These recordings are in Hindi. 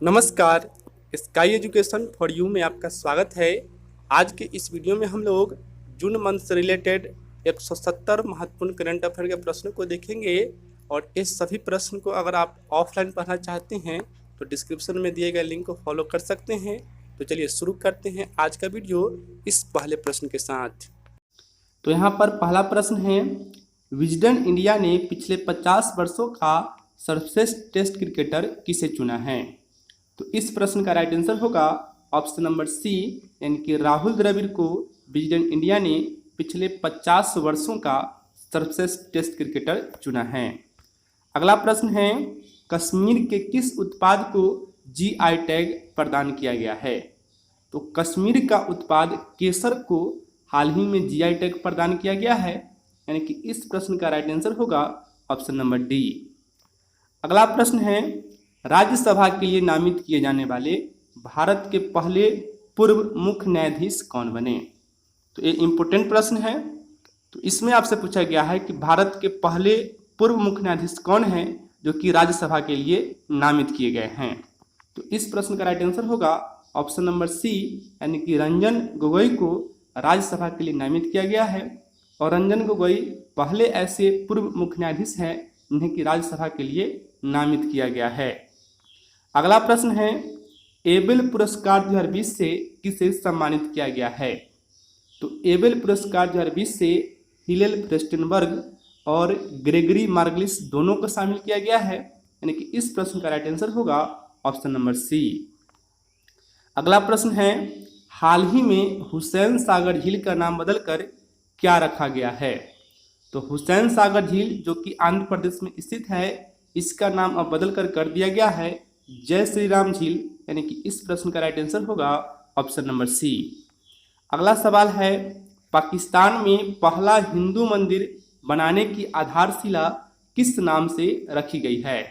नमस्कार। स्काई एजुकेशन फॉर यू में आपका स्वागत है। आज के इस वीडियो में हम लोग जून मंथ से रिलेटेड 170 महत्वपूर्ण करंट अफेयर के प्रश्नों को देखेंगे और इस सभी प्रश्न को अगर आप ऑफलाइन पढ़ना चाहते हैं तो डिस्क्रिप्शन में दिए गए लिंक को फॉलो कर सकते हैं। तो चलिए शुरू करते हैं आज का वीडियो इस पहले प्रश्न के साथ। तो यहाँ पर पहला प्रश्न है, विजडन इंडिया ने पिछले 50 वर्षों का सर्वश्रेष्ठ टेस्ट क्रिकेटर किसे चुना है? तो इस प्रश्न का राइट आंसर होगा ऑप्शन नंबर सी, यानी कि राहुल द्रविड़ को विजडन इंडिया ने पिछले 50 वर्षों का सर्वश्रेष्ठ टेस्ट क्रिकेटर चुना है। अगला प्रश्न है, कश्मीर के किस उत्पाद को जीआई टैग प्रदान किया गया है? तो कश्मीर का उत्पाद केसर को हाल ही में जीआई टैग प्रदान किया गया है, यानी कि इस प्रश्न का राइट आंसर होगा ऑप्शन नंबर डी। अगला प्रश्न है, राज्यसभा के लिए नामित किए जाने वाले भारत के पहले पूर्व मुख्य न्यायाधीश कौन बने? तो ये इम्पोर्टेंट प्रश्न है। तो इसमें आपसे पूछा गया है कि भारत के पहले पूर्व मुख्य न्यायाधीश कौन है जो कि राज्यसभा के लिए नामित किए गए हैं? तो इस प्रश्न का राइट आंसर होगा ऑप्शन नंबर सी, यानी कि रंजन गोगोई को राज्यसभा के लिए नामित किया गया है। और रंजन गोगोई पहले ऐसे पूर्व मुख्य न्यायाधीश हैं जिन्हें कि राज्यसभा के लिए नामित किया गया है। अगला प्रश्न है, एबेल पुरस्कार 2020 से किसे सम्मानित किया गया है? तो एबेल पुरस्कार 2020 से हिलेल फ्रेस्टेनबर्ग और ग्रेगरी मार्गलिस दोनों को शामिल किया गया है, यानी कि इस प्रश्न का राइट आंसर होगा ऑप्शन नंबर सी। अगला प्रश्न है, हाल ही में हुसैन सागर झील का नाम बदलकर क्या रखा गया है? तो हुसैन सागर झील जो कि आंध्र प्रदेश में स्थित है, इसका नाम अब बदलकर कर दिया गया है जय श्री राम झील, यानी कि इस प्रश्न का राइट आंसर होगा ऑप्शन नंबर सी। अगला सवाल है, पाकिस्तान में पहला हिंदू मंदिर बनाने की आधारशिला किस नाम से रखी गई है?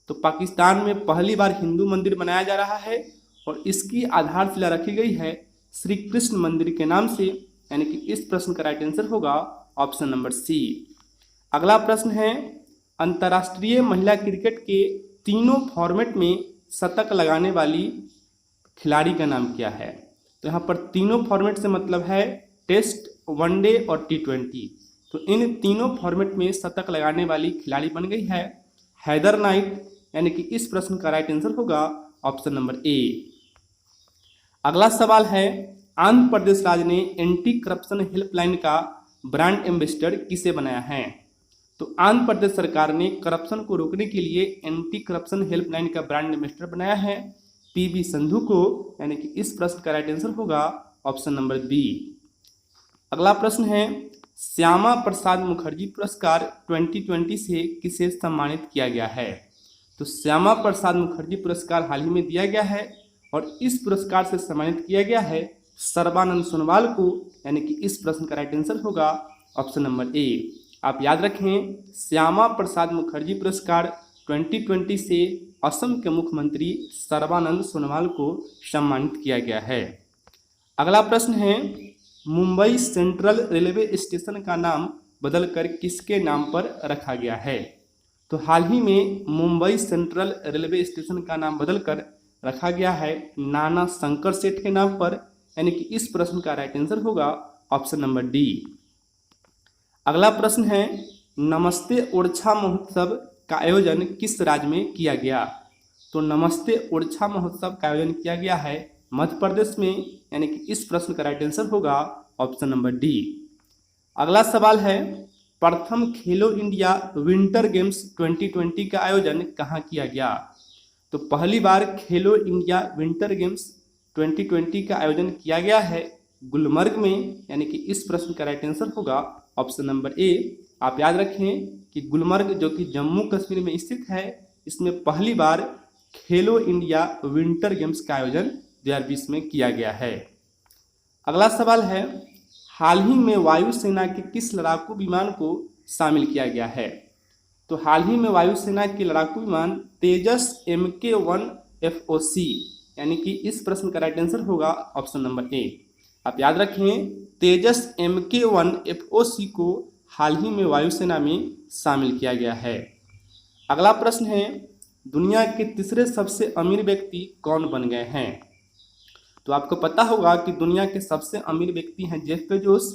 तो पाकिस्तान में पहली बार हिंदू मंदिर बनाया जा रहा है और इसकी आधारशिला रखी गई है श्री कृष्ण मंदिर के नाम से, यानी कि इस प्रश्न का राइट आंसर होगा ऑप्शन नंबर सी। अगला प्रश्न है, अंतर्राष्ट्रीय महिला क्रिकेट के तीनों फॉर्मेट में शतक लगाने वाली खिलाड़ी का नाम क्या है? तो यहाँ पर तीनों फॉर्मेट से मतलब है टेस्ट, वनडे और टी20। तो इन तीनों फॉर्मेट में शतक लगाने वाली खिलाड़ी बन गई है हैदर नाइट, यानी कि इस प्रश्न का राइट आंसर होगा ऑप्शन नंबर ए। अगला सवाल है, आंध्र प्रदेश राज्य ने एंटी करप्शन हेल्पलाइन का ब्रांड एम्बेसडर किसे बनाया है? तो आंध्र प्रदेश सरकार ने करप्शन को रोकने के लिए एंटी करप्शन हेल्पलाइन का ब्रांड एम्बेसडर बनाया है पीवी संधू को, यानी कि इस प्रश्न का राइट आंसर होगा ऑप्शन नंबर बी। अगला प्रश्न है, श्यामा प्रसाद मुखर्जी पुरस्कार 2020 से किसे सम्मानित किया गया है? तो श्यामा प्रसाद मुखर्जी पुरस्कार हाल ही में दिया गया है और इस पुरस्कार से सम्मानित किया गया है सर्बानंद सोनोवाल को, यानी कि इस प्रश्न का राइट आंसर होगा ऑप्शन नंबर ए। आप याद रखें, श्यामा प्रसाद मुखर्जी पुरस्कार 2020 से असम के मुख्यमंत्री सर्बानंद सोनोवाल को सम्मानित किया गया है। अगला प्रश्न है, मुंबई सेंट्रल रेलवे स्टेशन का नाम बदलकर किसके नाम पर रखा गया है? तो हाल ही में मुंबई सेंट्रल रेलवे स्टेशन का नाम बदलकर रखा गया है नाना शंकर सेठ के नाम पर, यानी कि इस प्रश्न का राइट आंसर होगा ऑप्शन नंबर डी। अगला प्रश्न है, नमस्ते ओरछा महोत्सव का आयोजन किस राज्य में किया गया? तो नमस्ते ओरछा महोत्सव का आयोजन किया गया है मध्य प्रदेश में, यानी कि इस प्रश्न का राइट आंसर होगा ऑप्शन नंबर डी। अगला सवाल है, प्रथम खेलो इंडिया विंटर गेम्स 2020 का आयोजन कहाँ किया गया? तो पहली बार खेलो इंडिया विंटर गेम्स 2020 का आयोजन किया गया है गुलमर्ग में, यानी कि इस प्रश्न का राइट आंसर होगा ऑप्शन नंबर ए। आप याद रखें कि गुलमर्ग जो कि जम्मू कश्मीर में स्थित है, इसमें पहली बार खेलो इंडिया विंटर गेम्स का आयोजन 2020 में किया गया है। अगला सवाल है, हाल ही में वायुसेना के किस लड़ाकू विमान को शामिल किया गया है? तो हाल ही में वायुसेना के लड़ाकू विमान तेजस MK1 FOC, यानी कि इस प्रश्न का राइट आंसर होगा ऑप्शन नंबर ए। आप याद रखें, तेजस MK1 FOC को हाल ही में वायुसेना में शामिल किया गया है। अगला प्रश्न है, दुनिया के तीसरे सबसे अमीर व्यक्ति कौन बन गए हैं? तो आपको पता होगा कि दुनिया के सबसे अमीर व्यक्ति हैं जेफ बेजोस,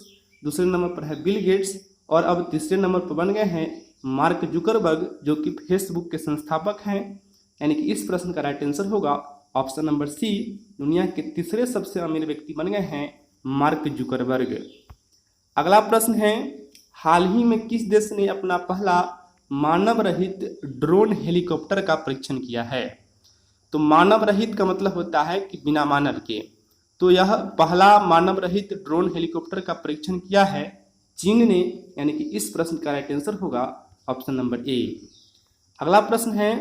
दूसरे नंबर पर है बिल गेट्स और अब तीसरे नंबर पर बन गए हैं मार्क जुकरबर्ग, जो कि फेसबुक के संस्थापक हैं। यानी कि इस प्रश्न का राइट आंसर होगा ऑप्शन नंबर सी, दुनिया के तीसरे सबसे अमीर व्यक्ति बन गए हैं मार्क जुकरबर्ग। अगला प्रश्न है, हाल ही में किस देश ने अपना पहला मानव रहित ड्रोन हेलीकॉप्टर का परीक्षण किया है? तो मानव रहित का मतलब होता है कि बिना मानव के। तो यह पहला मानव रहित ड्रोन हेलीकॉप्टर का परीक्षण किया है चीन ने। यानी कि इस प्रश्न का राइट आंसर होगा ऑप्शन नंबर ए। अगला प्रश्न है,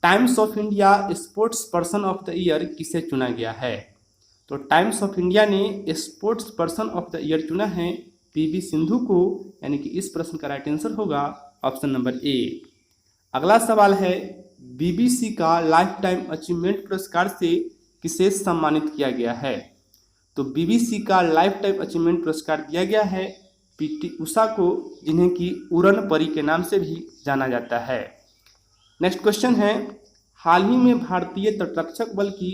times of India sports person of the year किसे चुना गया है? तो टाइम्स ऑफ इंडिया ने sports person of the year चुना है पीवी सिंधु को। यानी कि इस प्रश्न का राइट आंसर होगा ऑप्शन नंबर ए। अगला सवाल है, बीबीसी का लाइफ टाइम अचीवमेंट पुरस्कार से किसे सम्मानित किया गया है? तो बीबीसी का लाइफ टाइम अचीवमेंट पुरस्कार दिया गया है पीटी उषा को, जिन्हें कि उड़न परी के नाम से भी जाना जाता है। नेक्स्ट क्वेश्चन है, हाल ही में भारतीय तटरक्षक बल की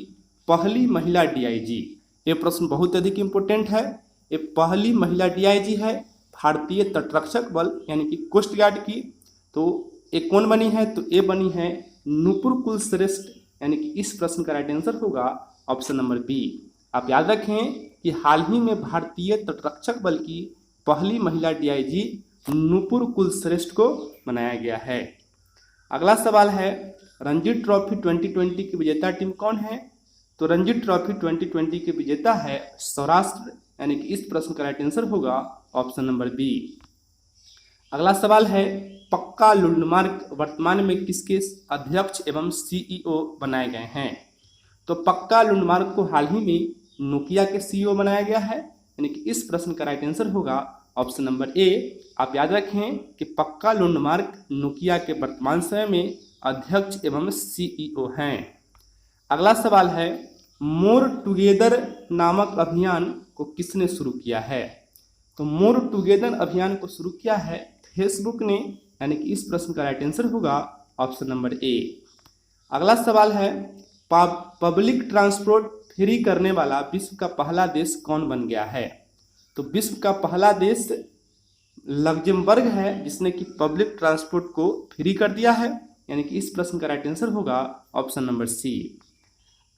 पहली महिला डीआईजी। ये प्रश्न बहुत अधिक इंपॉर्टेंट है। ये पहली महिला डीआईजी है भारतीय तटरक्षक बल यानी कि कोस्ट गार्ड की। तो ये कौन बनी है? तो ये बनी है नुपुर कुलश्रेष्ठ। यानी कि इस प्रश्न का राइट आंसर होगा ऑप्शन नंबर बी। आप याद रखें कि हाल ही में भारतीय तटरक्षक बल की पहली महिला डीआईजी नुपुर कुलश्रेष्ठ को बनाया गया है। अगला सवाल है, रणजी ट्रॉफी 2020 की विजेता टीम कौन है? तो रणजी ट्रॉफी 2020 के विजेता है सौराष्ट्र। यानी कि इस प्रश्न का राइट आंसर होगा ऑप्शन नंबर बी। अगला सवाल है, पक्का लुंडमार्क वर्तमान में किसके अध्यक्ष एवं सीईओ बनाए गए हैं? तो पक्का लुंडमार्क को हाल ही में नोकिया के सीईओ बनाया गया है। यानी कि इस प्रश्न का राइट आंसर होगा ऑप्शन नंबर ए। आप याद रखें कि पक्का लुंडमार्क नोकिया के वर्तमान समय में अध्यक्ष एवं सीईओ हैं। अगला सवाल है, मोर टुगेदर नामक अभियान को किसने शुरू किया है? तो मोर टुगेदर अभियान को शुरू किया है फेसबुक ने। यानी कि इस प्रश्न का राइट आंसर होगा ऑप्शन नंबर ए। अगला सवाल है, पब्लिक ट्रांसपोर्ट फ्री करने वाला विश्व का पहला देश कौन बन गया है? तो विश्व का पहला देश लग्जमबर्ग है, जिसने कि पब्लिक ट्रांसपोर्ट को फ्री कर दिया है। यानी कि इस प्रश्न का राइट आंसर होगा ऑप्शन नंबर सी।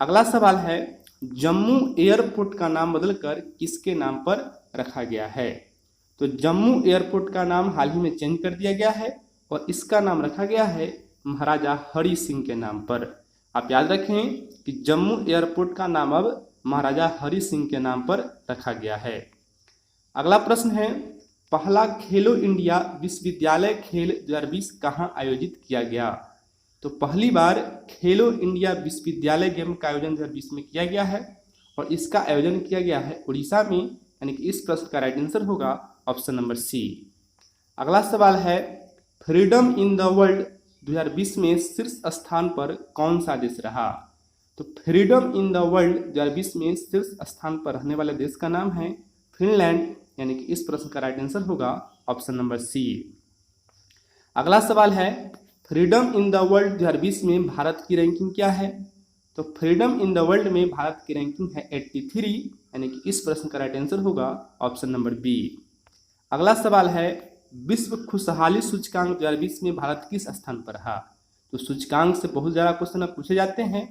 अगला सवाल है, जम्मू एयरपोर्ट का नाम बदलकर किसके नाम पर रखा गया है? तो जम्मू एयरपोर्ट का नाम हाल ही में चेंज कर दिया गया है और इसका नाम रखा गया है महाराजा हरि सिंह के नाम पर। आप याद रखें कि जम्मू एयरपोर्ट का नाम अब महाराजा हरि सिंह के नाम पर रखा गया है। अगला प्रश्न है, पहला खेलो इंडिया विश्वविद्यालय खेल 2020 कहाँ आयोजित किया गया? तो पहली बार खेलो इंडिया विश्वविद्यालय गेम का आयोजन 2020 में किया गया है और इसका आयोजन किया गया है उड़ीसा में। यानी कि इस प्रश्न का राइट आंसर होगा ऑप्शन नंबर सी। अगला सवाल है, फ्रीडम इन द वर्ल्ड 2020 में शीर्ष स्थान पर कौन सा देश रहा? तो फ्रीडम इन द वर्ल्ड 2020 में शीर्ष स्थान पर रहने वाले देश का नाम है फिनलैंड। यानी कि इस प्रश्न का राइट आंसर होगा ऑप्शन नंबर सी। अगला सवाल है, फ्रीडम इन द वर्ल्ड 2020 में भारत की रैंकिंग क्या है? तो फ्रीडम इन द वर्ल्ड में भारत की रैंकिंग है 83। यानी कि इस प्रश्न का राइट आंसर होगा ऑप्शन नंबर बी। अगला सवाल है, विश्व खुशहाली सूचकांक 2020 में भारत किस स्थान पर रहा? तो सूचकांक से बहुत ज़्यादा क्वेश्चन पूछे जाते हैं।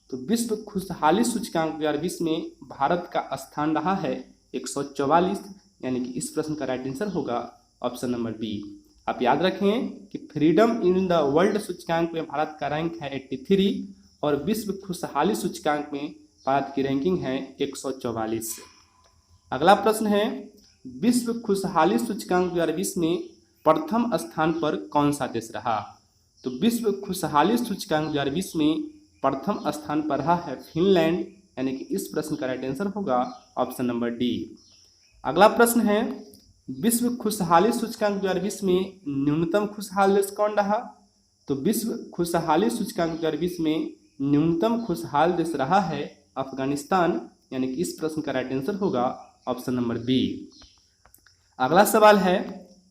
तो विश्व खुशहाली सूचकांक 2020 में भारत का स्थान रहा है 144। यानी कि इस प्रश्न का राइट आंसर होगा ऑप्शन नंबर बी। आप याद रखें कि फ्रीडम इन द वर्ल्ड सूचकांक में भारत का रैंक है 83 और विश्व खुशहाली सूचकांक में भारत की रैंकिंग है 144। अगला प्रश्न है, विश्व खुशहाली सूचकांक 2020 में प्रथम स्थान पर कौन सा देश रहा? तो विश्व खुशहाली सूचकांक 2020 में प्रथम स्थान पर रहा है फिनलैंड। यानी कि इस प्रश्न का राइट आंसर होगा ऑप्शन नंबर डी। अगला प्रश्न है, विश्व खुशहाली सूचकांक 2020 में न्यूनतम खुशहाल देश कौन रहा? तो विश्व खुशहाली सूचकांक 2020 में न्यूनतम खुशहाल देश रहा है अफगानिस्तान। यानी कि इस प्रश्न का राइट आंसर होगा ऑप्शन नंबर बी। अगला सवाल है,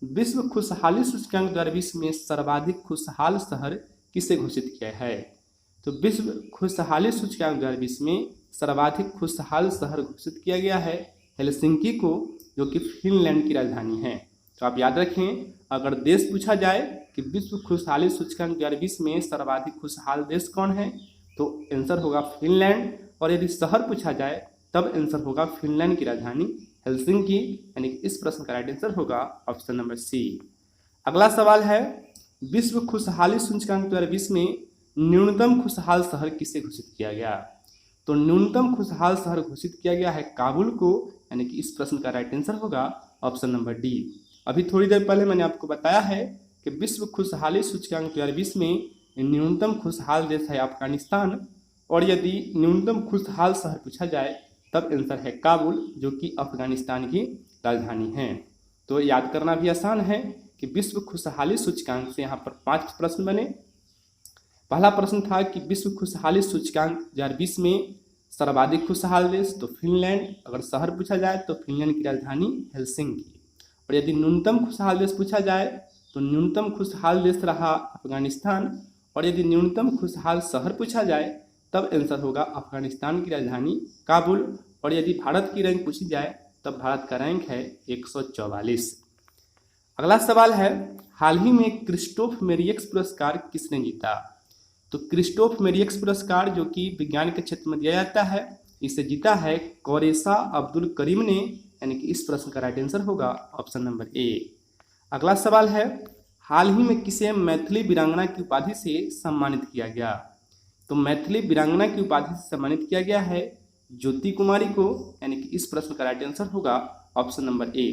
विश्व खुशहाली सूचकांक 2020 में सर्वाधिक खुशहाल शहर किसे घोषित किया है? तो विश्व खुशहाली सूचकांक 2020 में सर्वाधिक खुशहाल शहर घोषित किया गया है हेलसिंकी को, जो कि फिनलैंड की राजधानी है। तो आप याद रखें, अगर देश पूछा जाए कि विश्व खुशहाली सूचकांक 2020 में सर्वाधिक खुशहाल देश कौन है, तो आंसर होगा फिनलैंड। और यदि शहर पूछा जाए तब आंसर होगा फिनलैंड की राजधानी हेलसिंकी, यानी कि इस प्रश्न का राइट आंसर होगा ऑप्शन नंबर सी। अगला सवाल है, विश्व खुशहाली सूचकांक 2020 में न्यूनतम खुशहाल शहर किसे घोषित किया गया? तो न्यूनतम खुशहाल शहर घोषित किया गया है काबुल को, यानी कि इस प्रश्न का राइट आंसर होगा ऑप्शन नंबर डी। अभी थोड़ी देर पहले मैंने आपको बताया है कि विश्व खुशहाली सूचकांक 2020 में न्यूनतम खुशहाल देश है अफगानिस्तान, और यदि न्यूनतम खुशहाल शहर पूछा जाए तब आंसर है काबुल, जो कि अफगानिस्तान की राजधानी है। तो याद करना भी आसान है कि विश्व खुशहाली सूचकांक से यहाँ पर 5 प्रश्न बने। पहला प्रश्न था कि विश्व खुशहाली सूचकांक 2020 में सर्वाधिक खुशहाल देश, तो फिनलैंड। अगर शहर पूछा जाए तो फिनलैंड की राजधानी हेलसिंकी। और यदि न्यूनतम खुशहाल देश पूछा जाए तो न्यूनतम खुशहाल देश रहा अफगानिस्तान। और यदि न्यूनतम खुशहाल शहर पूछा जाए तब आंसर होगा अफगानिस्तान की राजधानी काबुल। और यदि भारत की रैंक पूछी जाए तब भारत का रैंक है 144। अगला सवाल है, हाल ही में क्रिस्टोफ मेरियक्स पुरस्कार किसने जीता? तो क्रिस्टोफ मेरियक्स पुरस्कार, जो कि विज्ञान के क्षेत्र में दिया जाता है, इसे जीता है कोरेशा अब्दुल करीम ने, यानी कि इस प्रश्न का राइट आंसर होगा ऑप्शन नंबर ए। अगला सवाल है, हाल ही में किसे मैथिली वीरांगना की उपाधि से सम्मानित किया गया? तो मैथिली वीरांगना की उपाधि से सम्मानित किया गया है ज्योति कुमारी को, यानी कि इस प्रश्न का राइट आंसर होगा ऑप्शन नंबर ए।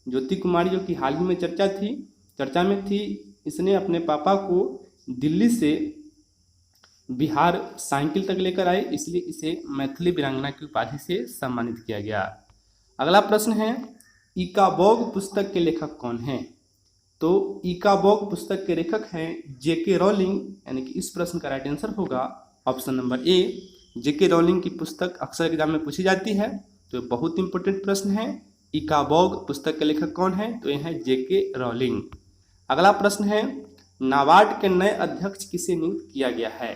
ज्योति कुमारी, जो कि हाल ही में चर्चा में थी, इसने अपने पापा को दिल्ली से बिहार साइकिल तक लेकर आए, इसलिए इसे मैथिली वीरांगना की उपाधि से सम्मानित किया गया। अगला प्रश्न है, इकाबोग पुस्तक के लेखक कौन हैं? तो इकाबोग पुस्तक के लेखक हैं जेके रॉलिंग, यानी कि इस प्रश्न का राइट आंसर होगा option number A. J K Rowling की पुस्तक अक्सर एग्जाम में पूछी जाती है, तो बहुत इंपॉर्टेंट प्रश्न है। इकाबोग पुस्तक के लेखक कौन है? तो यह है जेके रॉलिंग। अगला प्रश्न है, नाबार्ड के नए अध्यक्ष किसे नियुक्त किया गया है?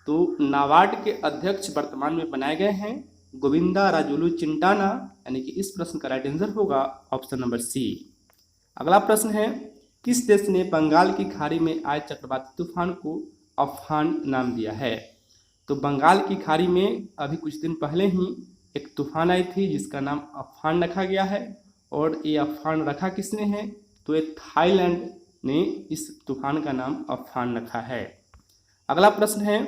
तो नाबार्ड के अध्यक्ष वर्तमान में बनाए गए हैं गोविंदा राजुलू चिंटाना, यानी कि इस प्रश्न का राइट आंसर होगा ऑप्शन नंबर सी। अगला प्रश्न है, किस देश ने बंगाल की खाड़ी में आए चक्रवाती तूफान को अम्फान नाम दिया है? तो बंगाल की खाड़ी में अभी कुछ दिन पहले ही एक तूफान आई थी जिसका नाम अम्फान रखा गया है। और ये अम्फान रखा किसने है? तो ये थाईलैंड ने इस तूफान का नाम अम्फान रखा है। अगला प्रश्न है,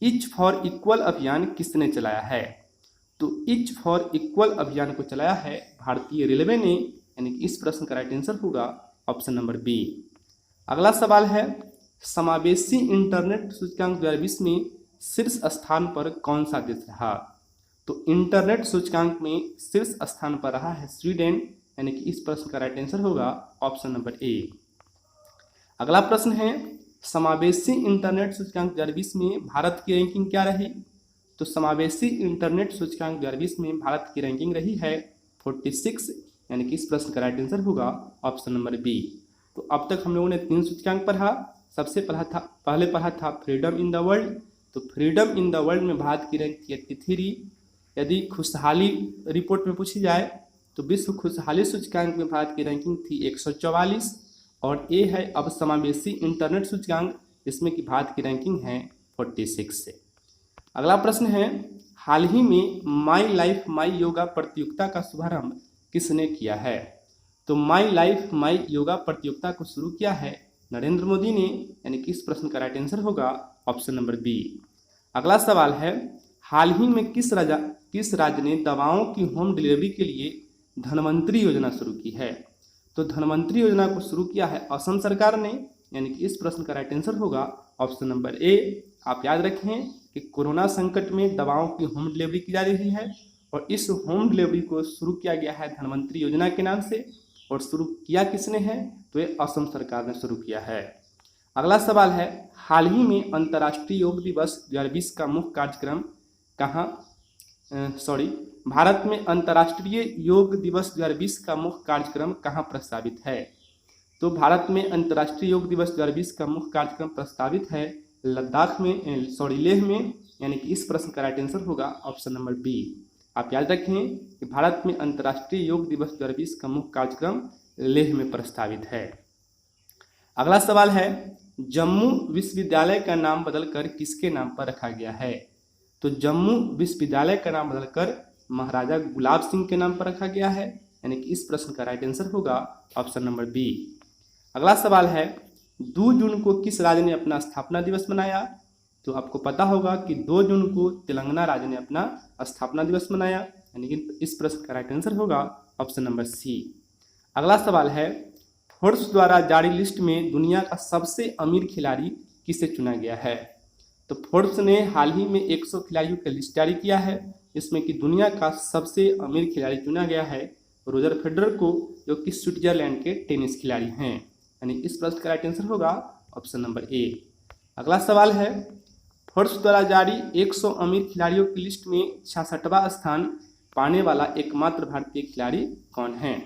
ईच फॉर इक्वल अभियान किसने चलाया है? तो ईच फॉर इक्वल अभियान को चलाया है भारतीय रेलवे ने, यानी कि इस प्रश्न का राइट आंसर होगा ऑप्शन नंबर बी। अगला सवाल है, समावेशी इंटरनेट सूचकांक 2020 में शीर्ष स्थान पर कौन सा देश रहा? तो इंटरनेट सूचकांक में शीर्ष स्थान पर रहा है स्वीडन, यानी कि इस प्रश्न का राइट आंसर होगा ऑप्शन नंबर ए। अगला प्रश्न है, समावेशी इंटरनेट सूचकांक 2020 में भारत की रैंकिंग क्या रही? तो समावेशी इंटरनेट सूचकांक 2020 में भारत की रैंकिंग रही है 46, यानी कि इस प्रश्न का राइट आंसर होगा ऑप्शन नंबर बी। तो अब तक हम लोगों ने 3 सूचकांक पढ़ा। सबसे पहले पढ़ा था फ्रीडम इन द वर्ल्ड। तो फ्रीडम इन द वर्ल्ड में भारत की रैंक थी 83। यदि खुशहाली रिपोर्ट में पूछी जाए तो विश्व खुशहाली सूचकांक में भारत की रैंकिंग थी 144। और ये है अब समावेशी इंटरनेट सूचकांक, जिसमें कि भारत की रैंकिंग है 46 से। अगला प्रश्न है, हाल ही में माई लाइफ माई योगा प्रतियोगिता का शुभारंभ किसने किया है? तो माई लाइफ माई योगा प्रतियोगिता को शुरू किया है नरेंद्र मोदी ने, यानी कि इस प्रश्न का राइट आंसर होगा ऑप्शन नंबर बी। अगला सवाल है, हाल ही में किस राज्य ने दवाओं की होम डिलीवरी के लिए धनवंतरी योजना शुरू की है? तो धनवंतरी योजना को शुरू किया है असम सरकार ने, यानी कि इस प्रश्न का राइट आंसर होगा ऑप्शन नंबर ए। आप याद रखें कि कोरोना संकट में दवाओं की होम डिलीवरी की जा रही है, और इस होम डिलीवरी को शुरू किया गया है धनवंतरी योजना के नाम से। और शुरू किया किसने है? तो ये असम सरकार ने शुरू किया है। अगला सवाल है, हाल ही में अंतर्राष्ट्रीय योग दिवस 2020 का मुख्य कार्यक्रम भारत में अंतर्राष्ट्रीय योग दिवस 2020 का मुख्य कार्यक्रम कहाँ प्रस्तावित है? तो भारत में अंतर्राष्ट्रीय योग दिवस 2020 का मुख्य कार्यक्रम प्रस्तावित है लद्दाख में लेह में, यानी कि इस प्रश्न का राइट आंसर होगा ऑप्शन नंबर बी। आप याद रखें कि भारत में अंतर्राष्ट्रीय योग दिवस 2020 का मुख्य कार्यक्रम लेह में प्रस्तावित है। अगला सवाल है, जम्मू विश्वविद्यालय का नाम बदलकर किसके नाम पर रखा गया है? तो जम्मू विश्वविद्यालय का नाम बदलकर महाराजा गुलाब सिंह के नाम पर रखा गया है, यानी कि इस प्रश्न का राइट आंसर होगा ऑप्शन नंबर बी। अगला सवाल है, 2 जून को किस राज्य ने अपना स्थापना दिवस मनाया? तो आपको पता होगा कि 2 जून को तेलंगाना राज्य ने अपना स्थापना दिवस मनाया, यानी कि इस प्रश्न का राइट आंसर होगा ऑप्शन नंबर सी। अगला सवाल है, फोर्ब्स द्वारा जारी लिस्ट में दुनिया का सबसे अमीर खिलाड़ी किसे चुना गया है? तो फोर्ब्स ने हाल ही में 100 खिलाड़ियों की लिस्ट जारी किया है, इसमें कि दुनिया का सबसे अमीर खिलाड़ी चुना गया है रोजर फेडरर को, जो कि स्विट्जरलैंड के टेनिस खिलाड़ी हैं, यानी इस प्रश्न का राइट आंसर होगा ऑप्शन नंबर ए। अगला सवाल है, फोर्ब्स द्वारा जारी 100 अमीर खिलाड़ियों की लिस्ट में 66वां स्थान पाने वाला एकमात्र भारतीय खिलाड़ी कौन है?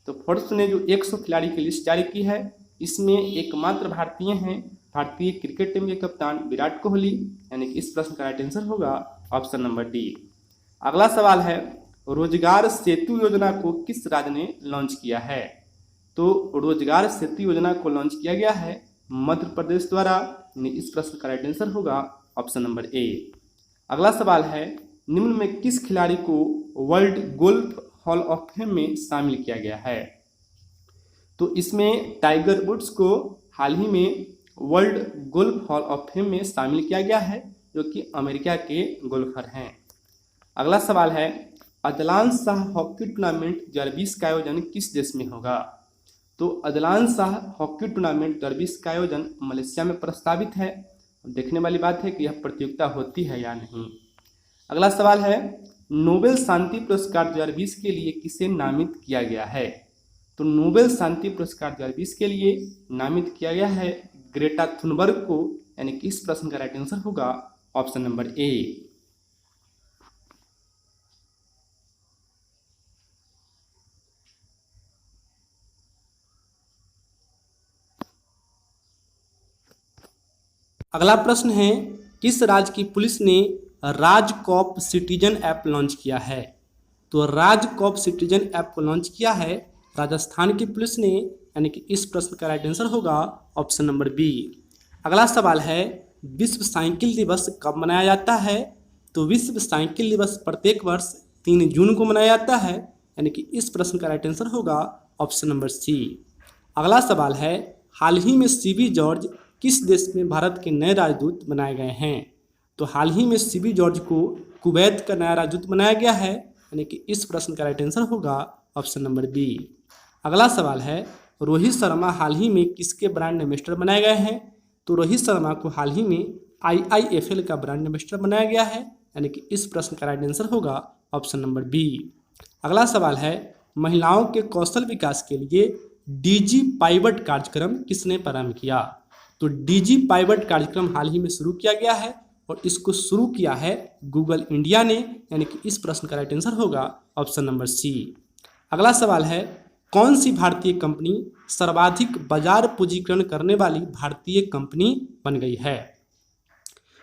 तो फोर्ब्स ने जो 100 खिलाड़ी की लिस्ट जारी की है, इसमें एकमात्र भारतीय हैं भारतीय क्रिकेट टीम के कप्तान विराट कोहली, यानी कि इस प्रश्न का राइट आंसर होगा ऑप्शन नंबर डी। अगला सवाल है, रोजगार सेतु योजना को किस राज्य ने लॉन्च किया है? तो रोजगार सेतु योजना को लॉन्च किया गया है मध्य प्रदेश द्वारा, यानी इस प्रश्न का राइट आंसर होगा ऑप्शन नंबर ए। अगला सवाल है, निम्न में किस खिलाड़ी को world golf hall of fame में शामिल किया गया है? तो इसमें टाइगर वुड्स को हाल ही में world golf hall of fame में शामिल किया गया है, जो कि अमेरिका के गोल्फर हैं। अगला सवाल है, अदलान शाह हॉकी टूर्नामेंट 2020 का आयोजन किस देश में होगा? तो अदलान शाह हॉकी टूर्नामेंट 2020 का आयोजन मलेशिया में प्रस्तावित है। देखने वाली बात है कि यह प्रतियोगिता होती है या नहीं। अगला सवाल है, नोबेल शांति पुरस्कार 2020 के लिए किसे नामित किया गया है? तो नोबेल शांति पुरस्कार 2020 के लिए नामित किया गया है ग्रेटा थुनबर्ग को, यानी कि इस प्रश्न का राइट आंसर होगा ऑप्शन नंबर ए। अगला प्रश्न है, किस राज्य की पुलिस ने राजकॉप सिटीजन ऐप लॉन्च किया है? तो राजकॉप सिटीजन ऐप को लॉन्च किया है राजस्थान की पुलिस ने, यानी कि इस प्रश्न का राइट आंसर होगा ऑप्शन नंबर बी। अगला सवाल है, विश्व साइकिल दिवस कब मनाया जाता है? तो विश्व साइकिल दिवस प्रत्येक वर्ष 3 जून को मनाया जाता है, यानी कि इस प्रश्न का राइट आंसर होगा ऑप्शन नंबर सी। अगला सवाल है, हाल ही में सीबी जॉर्ज किस देश में भारत के नए राजदूत बनाए गए हैं? तो हाल ही में सीबी जॉर्ज को कुवैत का नया राजदूत बनाया गया है, यानी कि इस प्रश्न का राइट आंसर होगा ऑप्शन नंबर बी। अगला सवाल है, रोहित शर्मा हाल ही में किसके ब्रांड एम्बेसडर बनाए गए हैं? तो रोहित शर्मा को हाल ही में IIFL का ब्रांड एम्बेसडर बनाया गया है, यानी कि इस प्रश्न का राइट आंसर होगा ऑप्शन नंबर बी। अगला सवाल है, महिलाओं के कौशल विकास के लिए DG पाइवट कार्यक्रम किसने प्रारंभ किया? तो DG पाइवट कार्यक्रम हाल ही में शुरू किया गया है और इसको शुरू किया है गूगल इंडिया ने, यानी कि इस प्रश्न का राइट आंसर होगा ऑप्शन नंबर सी। अगला सवाल है, कौन सी भारतीय कंपनी सर्वाधिक बाजार पूंजीकरण करने वाली भारतीय कंपनी बन गई है?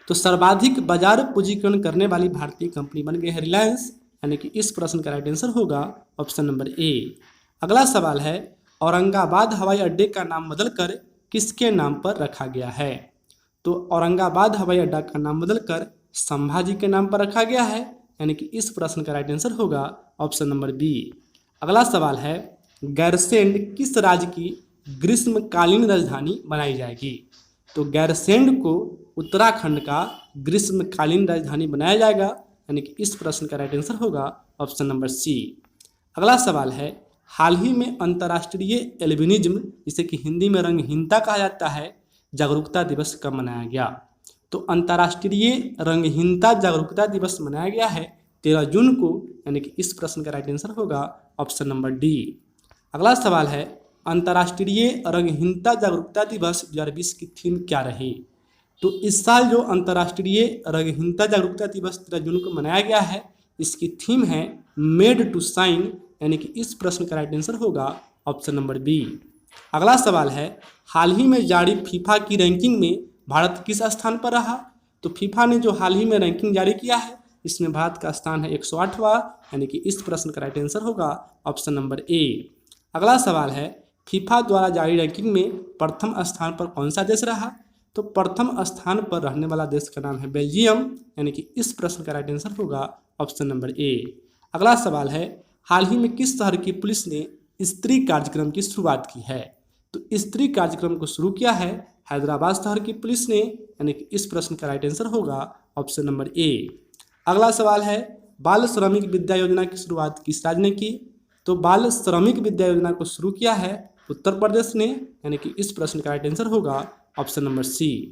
तो सर्वाधिक बाजार पूंजीकरण करने वाली भारतीय कंपनी बन गई है रिलायंस, यानी कि इस प्रश्न का राइट आंसर होगा ऑप्शन नंबर ए। अगला सवाल है, औरंगाबाद हवाई अड्डे का नाम बदलकर किसके नाम पर रखा गया है? तो औरंगाबाद हवाई अड्डा का नाम बदलकर संभाजी के नाम पर रखा गया है, यानी कि इस प्रश्न का राइट आंसर होगा ऑप्शन नंबर बी। अगला सवाल है, गैरसेंड किस राज्य की ग्रीष्मकालीन राजधानी बनाई जाएगी? तो गैरसेंड को उत्तराखंड का ग्रीष्मकालीन राजधानी बनाया जाएगा, यानी कि इस प्रश्न का राइट आंसर होगा ऑप्शन नंबर सी। अगला सवाल है, हाल ही में अंतर्राष्ट्रीय एल्बिनिज्म, जिसे कि हिंदी में रंगहीनता कहा जाता है, जागरूकता दिवस कब मनाया गया? तो अंतर्राष्ट्रीय रंगहीनता जागरूकता दिवस मनाया गया है 13 जून को, यानी कि इस प्रश्न का राइट आंसर होगा ऑप्शन नंबर डी। अगला सवाल है, अंतर्राष्ट्रीय रंगहीनता जागरूकता दिवस 2020 की थीम क्या रही? तो इस साल जो अंतर्राष्ट्रीय रंगहीनता जागरूकता दिवस 13 जून को मनाया गया है, इसकी थीम है मेड टू शाइन, यानी कि इस प्रश्न का राइट आंसर होगा ऑप्शन नंबर बी। अगला सवाल है, हाल ही में जारी फीफा की रैंकिंग में भारत किस स्थान पर रहा? तो फीफा ने जो हाल ही में रैंकिंग जारी किया है, इसमें भारत का स्थान है 108वां, यानी कि इस प्रश्न का राइट आंसर होगा ऑप्शन नंबर ए। अगला सवाल है, फीफा द्वारा जारी रैंकिंग में प्रथम स्थान पर कौन सा देश रहा? तो प्रथम स्थान पर रहने वाला देश का नाम है बेल्जियम, यानी कि इस प्रश्न का राइट आंसर होगा ऑप्शन नंबर ए। अगला सवाल है, हाल ही में किस शहर की पुलिस ने स्त्री कार्यक्रम की शुरुआत की है? तो स्त्री कार्यक्रम को शुरू किया है हैदराबाद शहर की पुलिस ने, यानी कि इस प्रश्न का राइट आंसर होगा ऑप्शन नंबर ए। अगला सवाल है, बाल श्रमिक विद्या योजना की शुरुआत किस राज्य ने की? तो बाल श्रमिक विद्या योजना को शुरू किया है उत्तर प्रदेश ने, यानी कि इस प्रश्न का राइट आंसर होगा ऑप्शन नंबर सी।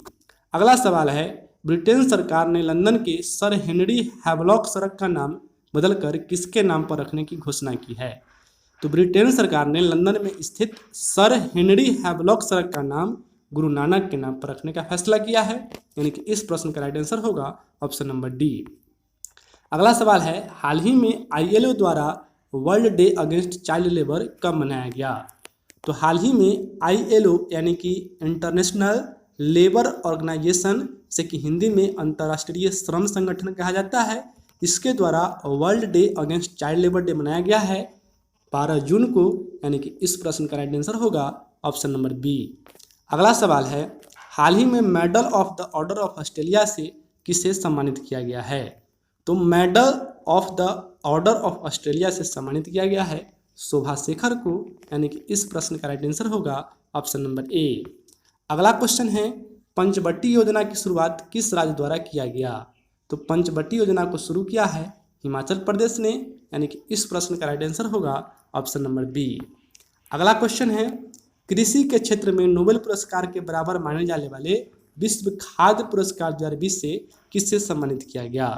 अगला सवाल है, ब्रिटेन सरकार ने लंदन के सर हेनरी हैवलॉक सड़क का नाम बदलकर किसके नाम पर रखने की घोषणा की है? तो ब्रिटेन सरकार ने लंदन में स्थित सर हेनरी हैवलॉक सड़क का नाम गुरु नानक के नाम पर रखने का फैसला किया है, यानी कि इस प्रश्न का राइट आंसर होगा ऑप्शन नंबर डी। अगला सवाल है, हाल ही में ILO द्वारा world day against child labour कब मनाया गया? तो हाल ही में ILO यानी कि इंटरनेशनल लेबर ऑर्गेनाइजेशन, से कि हिंदी में अंतर्राष्ट्रीय श्रम संगठन कहा जाता है, इसके द्वारा world day against child labour day मनाया गया है 12 जून को, यानी कि इस प्रश्न का राइट आंसर होगा ऑप्शन नंबर बी। अगला सवाल है, हाल ही में medal of the order of Australia से किसे सम्मानित किया गया है? तो medal of the order of Australia से सम्मानित किया गया है शोभा शेखर को, यानी कि इस प्रश्न का राइट आंसर होगा ऑप्शन नंबर ए। अगला क्वेश्चन है, पंचवटी योजना की शुरुआत किस राज्य द्वारा किया गया? तो पंचवटी योजना को शुरू किया है हिमाचल प्रदेश ने, यानी कि इस प्रश्न का राइट आंसर होगा ऑप्शन नंबर बी। अगला क्वेश्चन है, कृषि के क्षेत्र में नोबेल पुरस्कार के बराबर माने जाने वाले विश्व खाद्य पुरस्कार 2020 से किससे सम्मानित किया गया?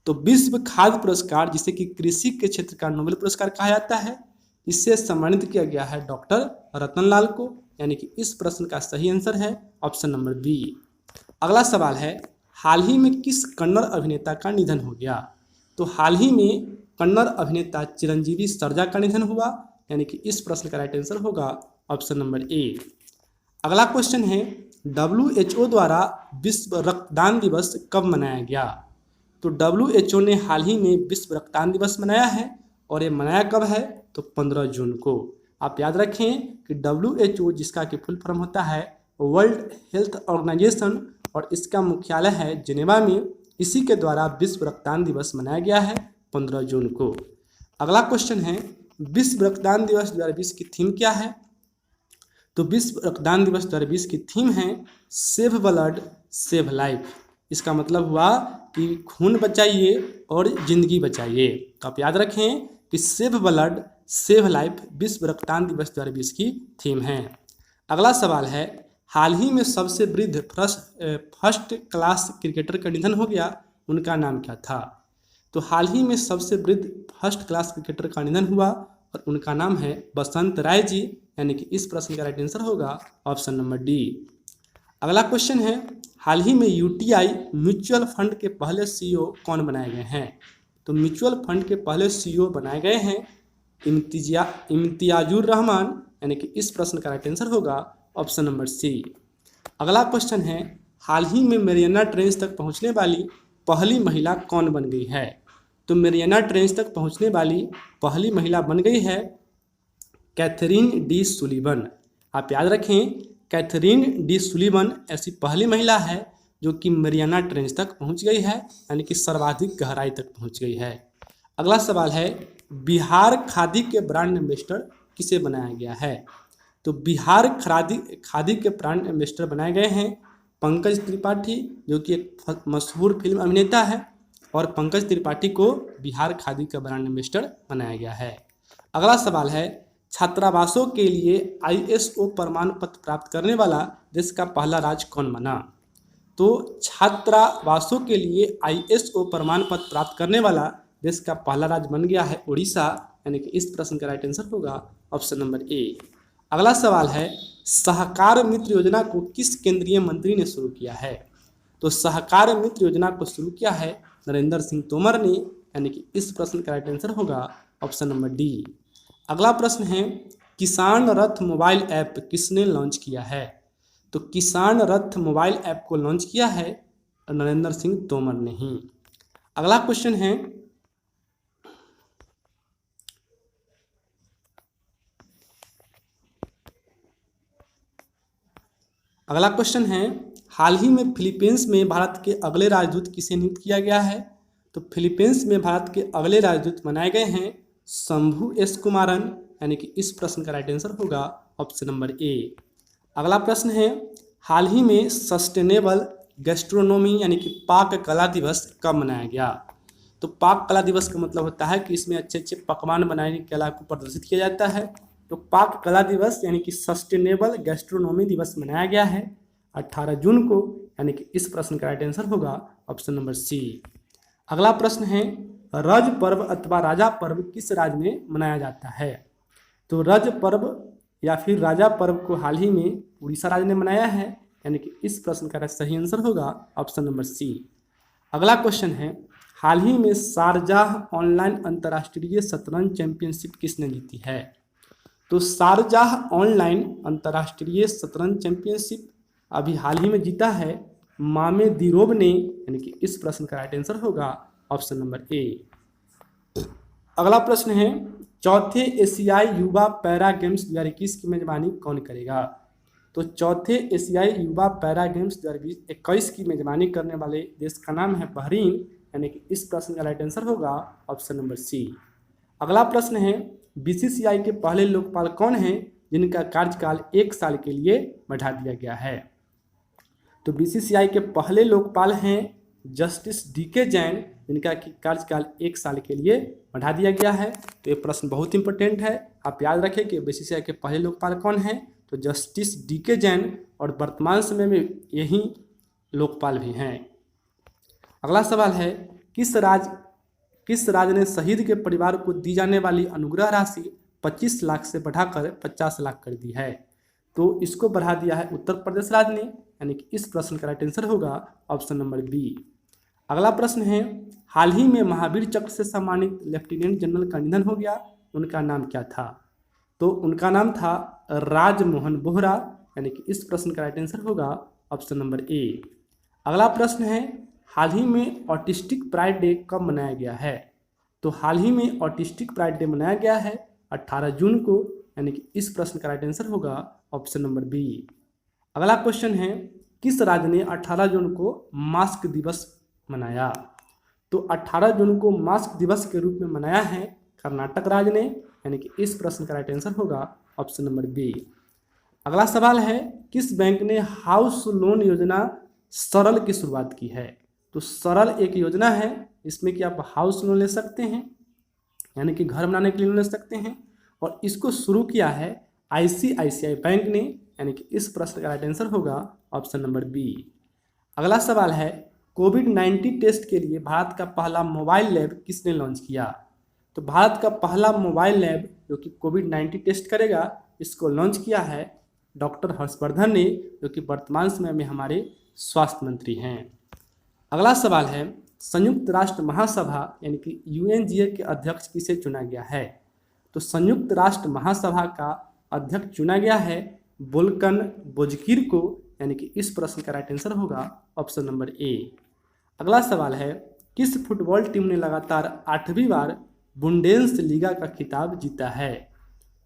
तो विश्व खाद्य पुरस्कार, जिसे कि कृषि के क्षेत्र का नोबेल पुरस्कार कहा जाता है, इससे सम्मानित किया गया है डॉक्टर रतनलाल को, यानी कि इस प्रश्न का सही आंसर है ऑप्शन नंबर बी। अगला सवाल है, हाल ही में किस कन्नड़ अभिनेता का निधन हो गया? तो हाल ही में कन्नड़ अभिनेता चिरंजीवी सर्जा का निधन हुआ, यानी कि इस प्रश्न का राइट आंसर होगा ऑप्शन नंबर ए। अगला क्वेश्चन है, WHO द्वारा विश्व रक्तदान दिवस कब मनाया गया? तो WHO ने हाल ही में विश्व रक्तदान दिवस मनाया है, और ये मनाया कब है? तो 15 जून को। आप याद रखें कि WHO, जिसका कि फुल फॉर्म होता है वर्ल्ड हेल्थ ऑर्गेनाइजेशन, और इसका मुख्यालय है जिनेवा में, इसी के द्वारा विश्व रक्तदान दिवस मनाया गया है 15 जून को। अगला क्वेश्चन है, विश्व रक्तदान दिवस 2020 की थीम क्या है? तो विश्व रक्तदान दिवस 2020 की थीम है सेव ब्लड सेव लाइफ। इसका मतलब हुआ कि खून बचाइए और जिंदगी बचाइए। तो आप याद रखें कि सेव ब्लड सेव लाइफ विश्व रक्तदान दिवस 2020 की थीम है। अगला सवाल है, हाल ही में सबसे वृद्ध फर्स्ट क्लास क्रिकेटर का निधन हो गया, उनका नाम क्या था? तो हाल ही में सबसे वृद्ध फर्स्ट क्लास क्रिकेटर का निधन हुआ, और उनका नाम है बसंत राय जी, यानी कि इस प्रश्न का राइट आंसर होगा ऑप्शन नंबर डी। अगला क्वेश्चन है, हाल ही में UTI म्यूचुअल फंड के पहले CEO कौन बनाए गए हैं? तो म्यूचुअल फंड के पहले CEO बनाए गए हैं इम्तियाजुर रहमान, यानी कि इस प्रश्न का राइट आंसर होगा ऑप्शन नंबर सी। अगला क्वेश्चन है, हाल ही में मैरियाना ट्रेंच तक पहुंचने वाली पहली महिला कौन बन गई है? तो मैरियाना ट्रेंच तक पहुंचने वाली पहली महिला बन गई है कैथरीन डी सुलिवन। आप याद रखें, कैथरीन डी सुलिवन ऐसी पहली महिला है जो कि मैरियाना ट्रेंच तक पहुंच गई है, यानी कि सर्वाधिक गहराई तक पहुंच गई है। अगला सवाल है, बिहार खादी के ब्रांड एम्बेसडर किसे बनाया गया है? तो बिहार खादी के ब्रांड एम्बेसडर बनाए गए हैं पंकज त्रिपाठी, जो कि एक मशहूर फिल्म अभिनेता है, और पंकज त्रिपाठी को बिहार खादी का ब्रांड एम्बेसडर बनाया गया है। अगला सवाल है, छात्रावासों के लिए ISO प्रमाण पत्र प्राप्त करने वाला देश का पहला राज्य कौन बना? तो छात्रावासों के लिए ISO प्रमाण पत्र प्राप्त करने वाला देश का पहला राज्य बन गया है उड़ीसा, यानी कि इस प्रश्न का राइट आंसर होगा ऑप्शन नंबर ए। अगला सवाल है, सहकार मित्र योजना को किस केंद्रीय मंत्री ने शुरू किया है? तो सहकार मित्र योजना को शुरू किया है नरेंद्र सिंह तोमर ने, यानी कि इस प्रश्न का राइट आंसर होगा ऑप्शन नंबर डी। अगला प्रश्न है, किसान रथ मोबाइल ऐप किसने लॉन्च किया है? तो किसान रथ मोबाइल ऐप को लॉन्च किया है नरेंद्र सिंह तोमर ने ही। अगला क्वेश्चन है, हाल ही में फिलीपींस में भारत के अगले राजदूत किसे नियुक्त किया गया है? तो फिलीपींस में भारत के अगले राजदूत बनाए गए हैं शंभू एस कुमारन, यानी कि इस प्रश्न का राइट आंसर होगा ऑप्शन नंबर ए। अगला प्रश्न है, हाल ही में सस्टेनेबल गैस्ट्रोनोमी यानी कि पाक कला दिवस कब मनाया गया? तो पाक कला दिवस का मतलब होता है कि इसमें अच्छे अच्छे पकवान बनाने की कला को प्रदर्शित किया जाता है। तो पाक कला दिवस यानी कि सस्टेनेबल गैस्ट्रोनोमी दिवस मनाया गया है 18 जून को, यानी कि इस प्रश्न का राइट आंसर होगा ऑप्शन नंबर सी। अगला प्रश्न है, रज पर्व अथवा राजा पर्व किस राज्य में मनाया जाता है? तो रज पर्व या फिर राजा पर्व को हाल ही में उड़ीसा राज्य ने मनाया है, यानी कि इस प्रश्न का सही आंसर होगा ऑप्शन नंबर सी। अगला क्वेश्चन है, हाल ही में शारजाह ऑनलाइन अंतर्राष्ट्रीय शतरंज चैंपियनशिप किसने जीती है? तो शारजाह ऑनलाइन अंतर्राष्ट्रीय शतरंज चैंपियनशिप अभी हाल ही में जीता है मामेदीरोव ने, यानी कि इस प्रश्न का राइट आंसर होगा ऑप्शन नंबर ए। अगला प्रश्न है, चौथे एशियाई युवा पैरा गेम्स 2021 की मेजबानी कौन करेगा? तो चौथे एशियाई युवा पैरा गेम्स 2021 की मेजबानी करने वाले देश का नाम है बहरीन, यानी कि इस प्रश्न का राइट आंसर होगा ऑप्शन नंबर सी। अगला प्रश्न है, बीसीसीआई के पहले लोकपाल कौन हैं जिनका कार्यकाल 1 साल के लिए बढ़ा दिया गया है? तो बीसीसीआई के पहले लोकपाल हैं जस्टिस डीके जैन, जिनका कार्यकाल 1 साल के लिए बढ़ा दिया गया है। तो ये प्रश्न बहुत इंपॉर्टेंट है, आप याद रखें कि बीसीसीआई के पहले लोकपाल कौन हैं? तो जस्टिस डीके जैन, और वर्तमान समय में यही लोकपाल भी हैं। अगला सवाल है, किस राज्य ने शहीद के परिवार को दी जाने वाली अनुग्रह राशि 25 लाख से बढ़ाकर 50 लाख कर दी है? तो इसको बढ़ा दिया है उत्तर प्रदेश राज्य ने, यानी कि इस प्रश्न का राइट आंसर होगा ऑप्शन नंबर बी। अगला प्रश्न है, हाल ही में महावीर चक्र से सम्मानित लेफ्टिनेंट जनरल का निधन हो गया, उनका नाम क्या था? तो उनका नाम था राजमोहन बोहरा, यानी कि इस प्रश्न का राइट आंसर होगा ऑप्शन नंबर ए। अगला प्रश्न है, हाल ही में ऑटिस्टिक प्राइड डे कब मनाया गया है? तो हाल ही में ऑटिस्टिक प्राइड डे मनाया गया है 18 जून को, यानी कि इस प्रश्न का राइट आंसर होगा ऑप्शन नंबर बी। अगला क्वेश्चन है, किस राज्य ने 18 जून को मास्क दिवस मनाया? तो 18 जून को मास्क दिवस के रूप में मनाया है कर्नाटक राज्य ने, यानी कि इस प्रश्न का राइट आंसर होगा ऑप्शन नंबर बी। अगला सवाल है, किस बैंक ने हाउस लोन योजना सरल की शुरुआत की है? तो सरल एक योजना है, इसमें कि आप हाउस लोन ले सकते हैं, यानी कि घर बनाने के लिए लोन ले सकते हैं, और इसको शुरू किया है आईसीआईसीआई बैंक ने, यानी कि इस प्रश्न का राइट आंसर होगा ऑप्शन नंबर बी। अगला सवाल है, कोविड-19 टेस्ट के लिए भारत का पहला मोबाइल लैब किसने लॉन्च किया? तो भारत का पहला मोबाइल लैब जो कि कोविड-19 टेस्ट करेगा, इसको लॉन्च किया है डॉक्टर हर्षवर्धन ने, जो कि वर्तमान समय में हमारे स्वास्थ्य मंत्री हैं। अगला सवाल है, संयुक्त राष्ट्र महासभा यानी कि यूएनजीए के अध्यक्ष किसे चुना गया है? तो संयुक्त राष्ट्र महासभा का अध्यक्ष चुना गया है वोल्कन बोजकिर को, यानी कि इस प्रश्न का राइट आंसर होगा ऑप्शन नंबर ए। अगला सवाल है, किस फुटबॉल टीम ने लगातार 8वीं बार बुंडेस लीगा का खिताब जीता है?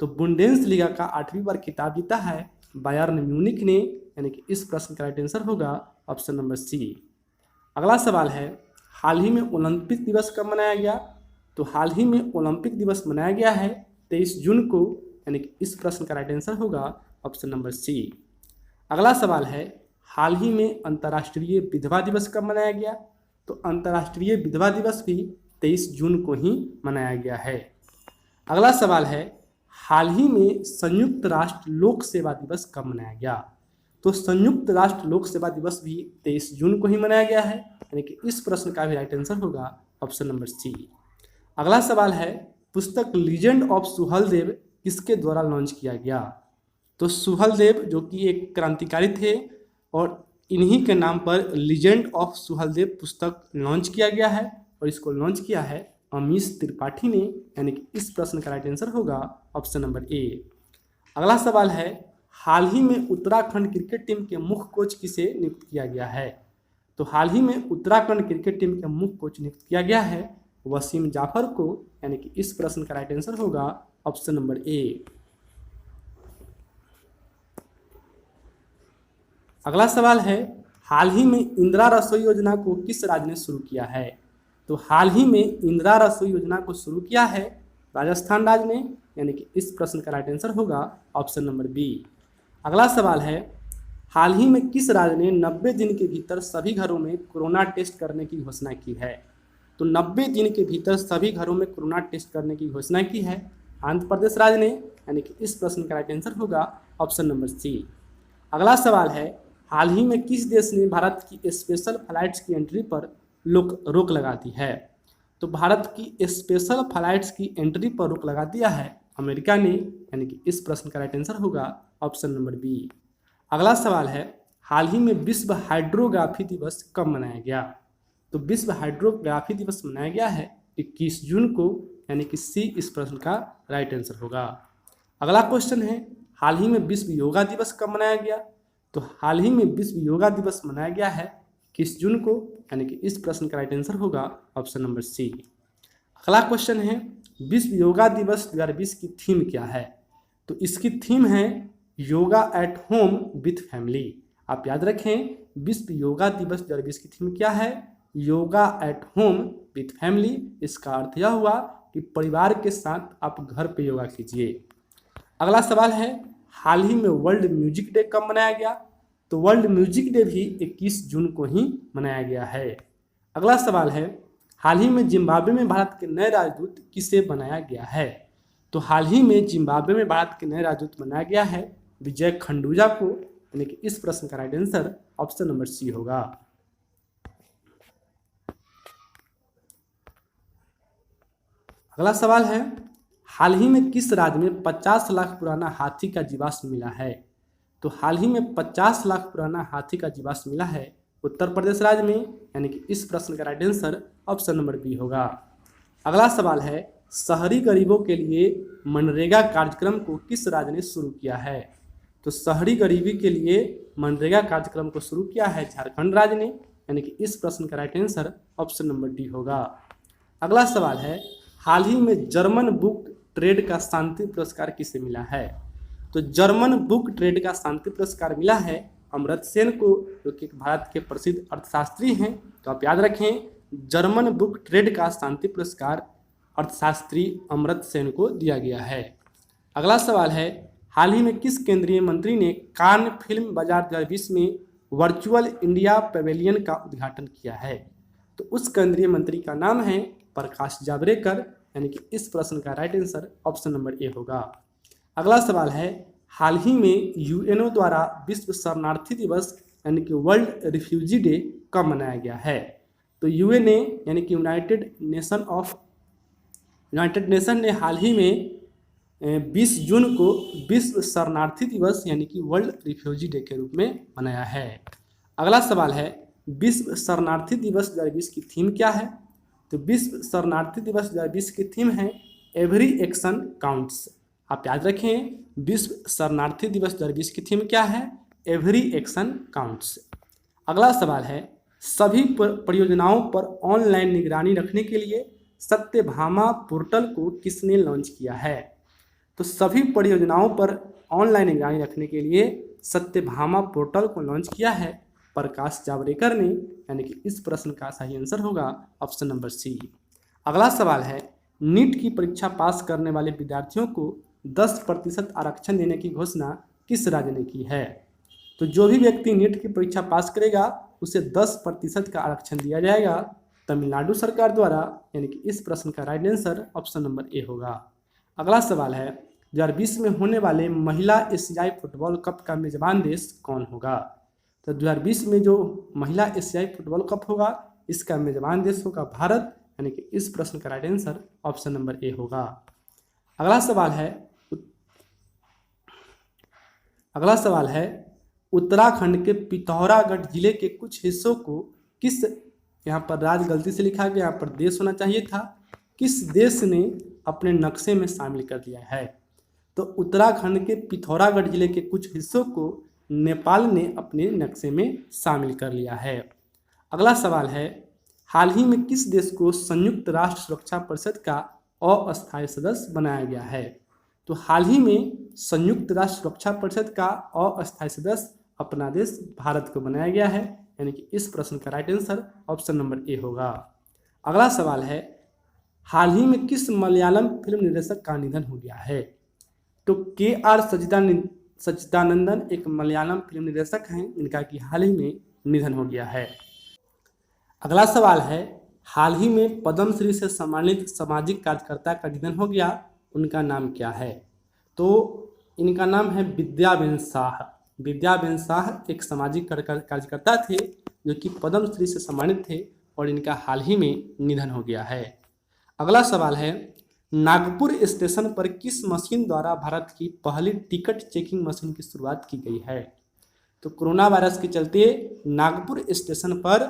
तो बुंडेस लीगा का 8वीं बार खिताब जीता है बायर्न म्यूनिख ने, यानी कि इस प्रश्न का राइट आंसर होगा ऑप्शन नंबर सी। अगला सवाल है, हाल ही में ओलंपिक दिवस कब मनाया गया? तो हाल ही में ओलंपिक दिवस मनाया गया है 23 जून को, यानी कि इस प्रश्न का राइट आंसर होगा ऑप्शन नंबर सी। अगला सवाल है, हाल ही में अंतर्राष्ट्रीय विधवा दिवस कब मनाया गया? तो अंतर्राष्ट्रीय विधवा दिवस भी 23 जून को ही मनाया गया है। अगला सवाल है, हाल ही में संयुक्त राष्ट्र लोक सेवा दिवस कब मनाया गया? तो संयुक्त राष्ट्र लोक सेवा दिवस भी 23 जून को ही मनाया गया है, यानी कि इस प्रश्न का भी राइट आंसर होगा ऑप्शन नंबर सी। अगला सवाल है, पुस्तक लीजेंड ऑफ सुहलदेव किसके द्वारा लॉन्च किया गया? तो सुहलदेव जो कि एक क्रांतिकारी थे, और इन्हीं के नाम पर लीजेंड ऑफ सुहलदेव पुस्तक लॉन्च किया गया है, और इसको लॉन्च किया है अमीश त्रिपाठी ने, यानी कि इस प्रश्न का राइट आंसर होगा ऑप्शन नंबर ए। अगला सवाल है, हाल ही में उत्तराखंड क्रिकेट टीम के मुख्य कोच किसे नियुक्त किया गया है? तो हाल ही में उत्तराखंड क्रिकेट टीम के मुख्य कोच नियुक्त किया गया है वसीम जाफर को, यानी कि इस प्रश्न का राइट आंसर होगा ऑप्शन नंबर ए। अगला सवाल है, हाल ही में इंदिरा रसोई योजना को किस राज्य ने शुरू किया है? तो हाल ही में इंदिरा रसोई योजना को शुरू किया है राजस्थान राज्य ने, यानी कि इस प्रश्न का राइट आंसर होगा ऑप्शन नंबर बी। अगला सवाल है, हाल ही में किस राज्य ने 90 दिन के भीतर सभी घरों में कोरोना टेस्ट करने की घोषणा की है? तो 90 दिन के भीतर सभी घरों में कोरोना टेस्ट करने की घोषणा की है आंध्र प्रदेश राज्य ने, यानी कि इस प्रश्न का राइट आंसर होगा ऑप्शन नंबर सी। अगला सवाल है, हाल ही में किस देश ने भारत की स्पेशल फ्लाइट्स की एंट्री पर रोक लगा दी है? तो भारत की स्पेशल फ्लाइट्स की एंट्री पर रोक लगा दिया है अमेरिका ने, यानी कि इस प्रश्न का राइट आंसर होगा ऑप्शन नंबर बी। अगला सवाल है, हाल ही में विश्व हाइड्रोग्राफी दिवस कब मनाया गया? तो विश्व हाइड्रोग्राफी दिवस मनाया गया है 21 जून को, यानी कि सी इस प्रश्न का राइट आंसर होगा। अगला क्वेश्चन है, हाल ही में विश्व योगा दिवस कब मनाया गया? तो हाल ही में विश्व योगा दिवस मनाया गया है 21 जून को, यानी कि इस प्रश्न का राइट आंसर होगा ऑप्शन नंबर सी। अगला क्वेश्चन है, विश्व योगा दिवस 2020 की थीम क्या है? तो इसकी थीम है yoga at home with family. आप याद रखें, विश्व योगा दिवस 2020 की थीम क्या है? Yoga at home with family. इसका अर्थ यह हुआ कि परिवार के साथ आप घर पे योगा कीजिए। अगला सवाल है, हाल ही में वर्ल्ड म्यूजिक डे कब मनाया गया? तो वर्ल्ड म्यूजिक डे भी 21 जून को ही मनाया गया है। अगला सवाल है, हाल ही में जिम्बाब्वे में भारत के नए राजदूत किसे बनाया गया है? तो हाल ही में जिम्बाब्वे में भारत के नए राजदूत बनाया गया है विजय खंडूजा को, यानी कि इस प्रश्न का right answer option number C होगा। अगला सवाल है, हाल ही में किस राज्य में 50 लाख पुराना हाथी का जीवाश्म मिला है? तो हाल ही में 50 लाख पुराना हाथी का जीवाश्म मिला है उत्तर प्रदेश राज्य में, यानी कि इस प्रश्न का right answer option number B होगा। अगला सवाल है, शहरी गरीबों के लिए मनरेगा कार्यक्रम को किस राज्य ने शुरू किया है? तो शहरी गरीबी के लिए मनरेगा कार्यक्रम को शुरू किया है झारखंड राज्य ने, यानी कि इस प्रश्न का right answer option number D होगा। अगला सवाल है, हाल ही में जर्मन बुक ट्रेड का शांति पुरस्कार किसे मिला है? तो जर्मन बुक ट्रेड का शांति पुरस्कार मिला है अमर्त्य सेन को, जो कि भारत के प्रसिद्ध अर्थशास्त्री हैं। तो आप याद रखें, जर्मन बुक ट्रेड का शांति पुरस्कार अर्थशास्त्री अमर्त्य सेन को दिया गया है। अगला सवाल है, हाल ही में किस केंद्रीय मंत्री ने कान फिल्म बाजार 2020 में वर्चुअल इंडिया पवेलियन का उद्घाटन किया है? तो उस केंद्रीय मंत्री का नाम है प्रकाश जावड़ेकर, यानी कि इस प्रश्न का राइट आंसर ऑप्शन नंबर ए होगा। अगला सवाल है, हाल ही में यूएनओ द्वारा विश्व शरणार्थी दिवस यानी कि वर्ल्ड रिफ्यूजी डे कब मनाया गया है? तो यूएनए यानी कि यूनाइटेड नेशन ने हाल ही में 20 जून को विश्व शरणार्थी दिवस यानी कि वर्ल्ड रिफ्यूजी डे के रूप में मनाया है। अगला सवाल है, विश्व शरणार्थी दिवस 2020 की थीम क्या है? तो विश्व शरणार्थी दिवस 2020 की थीम है एवरी एक्शन काउंट्स। आप याद रखें, विश्व शरणार्थी दिवस 2020 की थीम क्या है? Every action counts. अगला सवाल है, सभी परियोजनाओं पर ऑनलाइन निगरानी रखने के लिए सत्यभामा पोर्टल को किसने लॉन्च किया है? तो सभी परियोजनाओं पर ऑनलाइन निगरानी रखने के लिए सत्यभामा पोर्टल को लॉन्च किया है प्रकाश जावड़ेकर ने, यानी कि इस प्रश्न का सही आंसर होगा ऑप्शन नंबर सी। अगला सवाल है, नीट की परीक्षा पास करने वाले विद्यार्थियों को 10% आरक्षण देने की घोषणा किस राज्य ने की है? तो जो भी व्यक्ति नीट की परीक्षा पास करेगा उसे 10% का आरक्षण दिया जाएगा तमिलनाडु सरकार द्वारा, यानी कि इस प्रश्न का राइट आंसर ऑप्शन नंबर ए होगा। अगला सवाल है, 2020 में होने वाले महिला एशियाई फुटबॉल कप का मेजबान देश कौन होगा? तो 2020 में जो महिला एशियाई फुटबॉल कप होगा इसका मेजबान देश होगा भारत, यानी कि इस प्रश्न का राइट आंसर ऑप्शन नंबर ए होगा। अगला सवाल है, उत्तराखंड के पिथौरागढ़ जिले के कुछ हिस्सों को किस, यहाँ पर राज्य गलती से लिखा गया, यहाँ पर देश होना चाहिए था, किस देश ने अपने नक्शे में शामिल कर लिया है? तो उत्तराखंड के पिथौरागढ़ जिले के कुछ हिस्सों को नेपाल ने अपने नक्शे में शामिल कर लिया है। अगला सवाल है, हाल ही में किस देश को संयुक्त राष्ट्र सुरक्षा परिषद का अस्थायी सदस्य बनाया गया है? तो हाल ही में संयुक्त राष्ट्र सुरक्षा परिषद का अस्थायी सदस्य अपना देश भारत को बनाया गया है, यानी कि इस प्रश्न का राइट आंसर ऑप्शन नंबर ए होगा। अगला सवाल है, हाल ही में किस मलयालम फिल्म निर्देशक का निधन हो गया है? तो के.आर. सच्चिदानंदन एक मलयालम फिल्म निर्देशक हैं जिनका कि हाल ही में निधन हो गया है। अगला सवाल है, हाल ही में पद्मश्री से सम्मानित सामाजिक कार्यकर्ता का निधन हो गया, उनका नाम क्या है? तो इनका नाम है विद्याबेन शाह। विद्याबेन शाह एक सामाजिक कार्यकर्ता थे जो कि पद्मश्री से सम्मानित थे और इनका हाल ही में निधन हो गया है। अगला सवाल है, नागपुर स्टेशन पर किस मशीन द्वारा भारत की पहली टिकट चेकिंग मशीन की शुरुआत की गई है? तो कोरोना वायरस के चलते नागपुर स्टेशन पर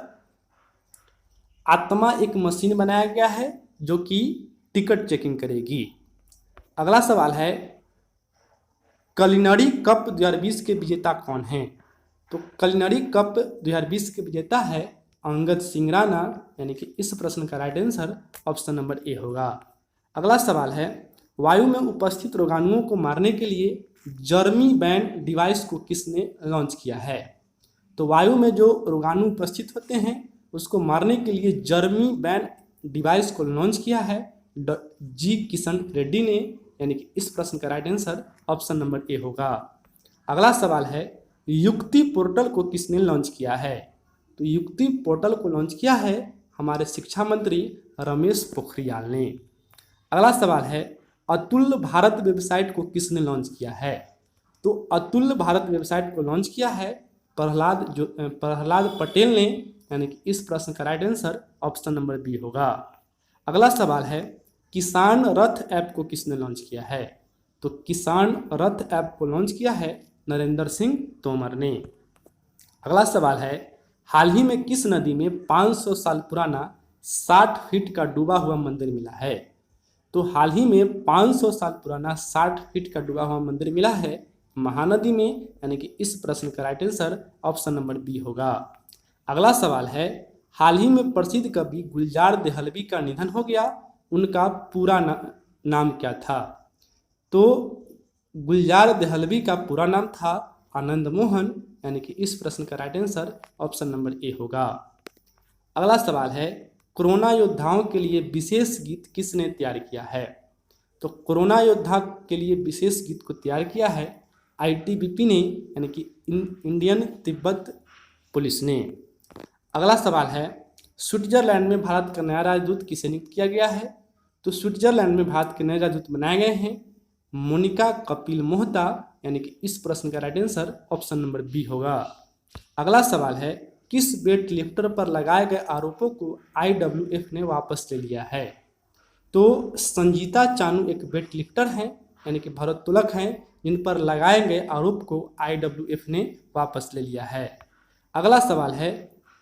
आत्मा एक मशीन बनाया गया है जो कि टिकट चेकिंग करेगी। अगला सवाल है, कलिनरी कप 2020 के विजेता कौन हैं? तो कलिनरी कप 2020 के विजेता है अंगद सिंह राणा, यानी कि इस प्रश्न का राइट आंसर ऑप्शन नंबर ए होगा। अगला सवाल है, वायु में उपस्थित रोगाणुओं को मारने के लिए जर्मी बैन डिवाइस को किसने लॉन्च किया है? तो वायु में जो रोगाणु उपस्थित होते हैं उसको मारने के लिए जर्मी बैन डिवाइस को लॉन्च किया है जी किशन रेड्डी ने, यानी कि इस प्रश्न का राइट आंसर ऑप्शन नंबर ए होगा। अगला सवाल है, युक्ति पोर्टल को किसने लॉन्च किया है? तो युक्ति पोर्टल को लॉन्च किया है हमारे शिक्षा मंत्री रमेश पोखरियाल ने। अगला सवाल है, अतुल्य भारत वेबसाइट को किसने लॉन्च किया है? तो अतुल्य भारत वेबसाइट को लॉन्च किया है प्रहलाद पटेल ने, यानी कि इस प्रश्न का right answer option number B होगा। अगला सवाल है, किसान रथ ऐप को किसने लॉन्च किया है? तो किसान रथ ऐप को लॉन्च किया है नरेंद्र सिंह तोमर ने। अगला सवाल है, हाल ही में किस नदी में 500 साल पुराना 60 फीट का डूबा हुआ मंदिर मिला है? तो हाल ही में 500 साल पुराना 60 फीट का डूबा हुआ मंदिर मिला है महानदी में, यानी कि इस प्रश्न का right answer option number B होगा। अगला सवाल है, हाल ही में प्रसिद्ध कवि गुलजार देहलवी का निधन हो गया, उनका पूरा नाम क्या था? तो गुलजार देहलवी का पूरा नाम था आनंद मोहन, यानी कि इस प्रश्न का राइट आंसर ऑप्शन नंबर ए होगा। अगला सवाल है, कोरोना योद्धाओं के लिए विशेष गीत किसने तैयार किया है? तो कोरोना योद्धा के लिए विशेष गीत को तैयार किया है ITBP ने, यानी कि इंडियन तिब्बत पुलिस ने। अगला सवाल है, स्विट्जरलैंड में भारत का नया राजदूत किसे नियुक्त किया गया है? तो स्विट्जरलैंड में भारत के नए राजदूत बनाए गए हैं मोनिका कपिल मोहता, यानी कि इस प्रश्न का right answer option number B होगा। अगला सवाल है, किस वेट लिफ्टर पर लगाए गए आरोपों को IWF ने वापस ले लिया है? तो संजीता चानू एक वेट लिफ्टर हैं, यानी कि भारोत्तोलक हैं, जिन पर लगाए गए आरोप को IWF ने वापस ले लिया है। अगला सवाल है,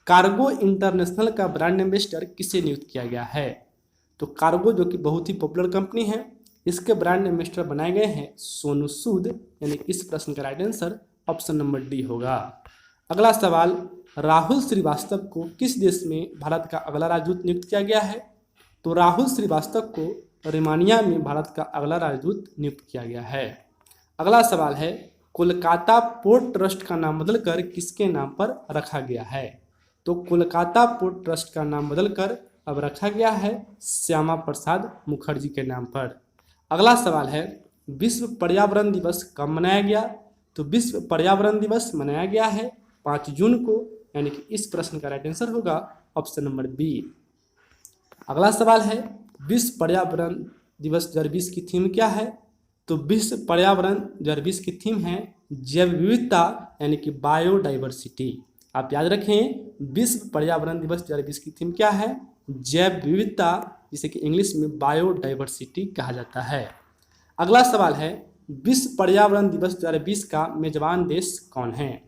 कार्गो इंटरनेशनल का ब्रांड एम्बेसडर किसे नियुक्त किया गया है? तो कार्गो जो कि बहुत ही पॉपुलर कंपनी है, इसके ब्रांड एम्बेसडर बनाए गए हैं सोनू सूद, यानी इस प्रश्न का right answer option number D होगा। अगला सवाल, राहुल श्रीवास्तव को किस देश में भारत का अगला राजदूत नियुक्त किया गया है? तो राहुल श्रीवास्तव को रोमानिया में भारत का अगला राजदूत नियुक्त किया गया है। अगला सवाल है, कोलकाता पोर्ट ट्रस्ट का नाम बदलकर किसके नाम पर रखा गया है? तो कोलकाता पोर्ट ट्रस्ट का नाम बदलकर अब रखा गया है श्यामा प्रसाद मुखर्जी के नाम पर। अगला सवाल है, विश्व पर्यावरण दिवस कब मनाया गया? तो विश्व पर्यावरण दिवस मनाया गया है 5 जून को, यानी कि इस प्रश्न का राइट आंसर होगा ऑप्शन नंबर बी। अगला सवाल है, विश्व पर्यावरण दिवस 2020 की थीम क्या है? तो विश्व पर्यावरण 2020 की थीम है जैव विविधता, यानी कि बायोडाइवर्सिटी। आप याद रखें, विश्व पर्यावरण दिवस 2020 की थीम क्या है? जैव विविधता, जिसे कि इंग्लिश में बायोडाइवर्सिटी कहा जाता है। अगला सवाल है, विश्व पर्यावरण दिवस 2020 का मेजबान देश कौन है?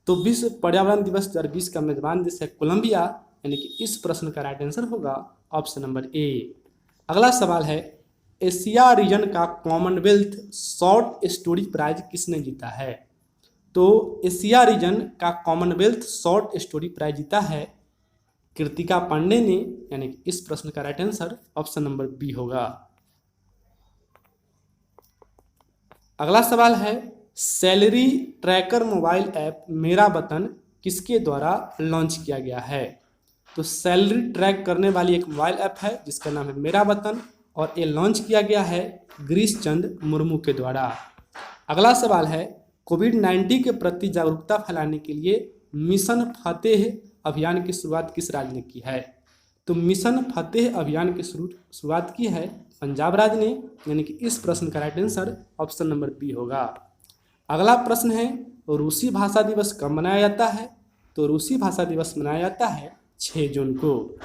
तो विश्व पर्यावरण दिवस 2020 का मेजबान देश है कोलंबिया, यानी कि इस प्रश्न का राइट आंसर होगा ऑप्शन नंबर ए। अगला सवाल है, एशिया रीजन का कॉमनवेल्थ शॉर्ट स्टोरी प्राइज किसने जीता है? तो एशिया रीजन का कॉमनवेल्थ शॉर्ट स्टोरी प्राइज जीता है कृतिका पांडे ने, यानी कि इस प्रश्न का right answer option number B होगा। अगला सवाल है, सैलरी ट्रैकर मोबाइल ऐप मेरा वतन किसके द्वारा लॉन्च किया गया है? तो सैलरी ट्रैक करने वाली एक मोबाइल ऐप है जिसका नाम है मेरा वतन, और ये लॉन्च किया गया है गिरीश चंद मुर्मू के द्वारा। अगला सवाल है, कोविड-19 के प्रति जागरूकता फैलाने के लिए मिशन फतेह अभियान की शुरुआत किस राज्य ने की है? तो मिशन फतेह अभियान की शुरुआत की है पंजाब राज्य ने, यानी कि इस प्रश्न का right answer option number B होगा। अगला प्रश्न है, रूसी भाषा दिवस कब मनाया जाता है? तो रूसी भाषा दिवस मनाया जाता है 6 जून को।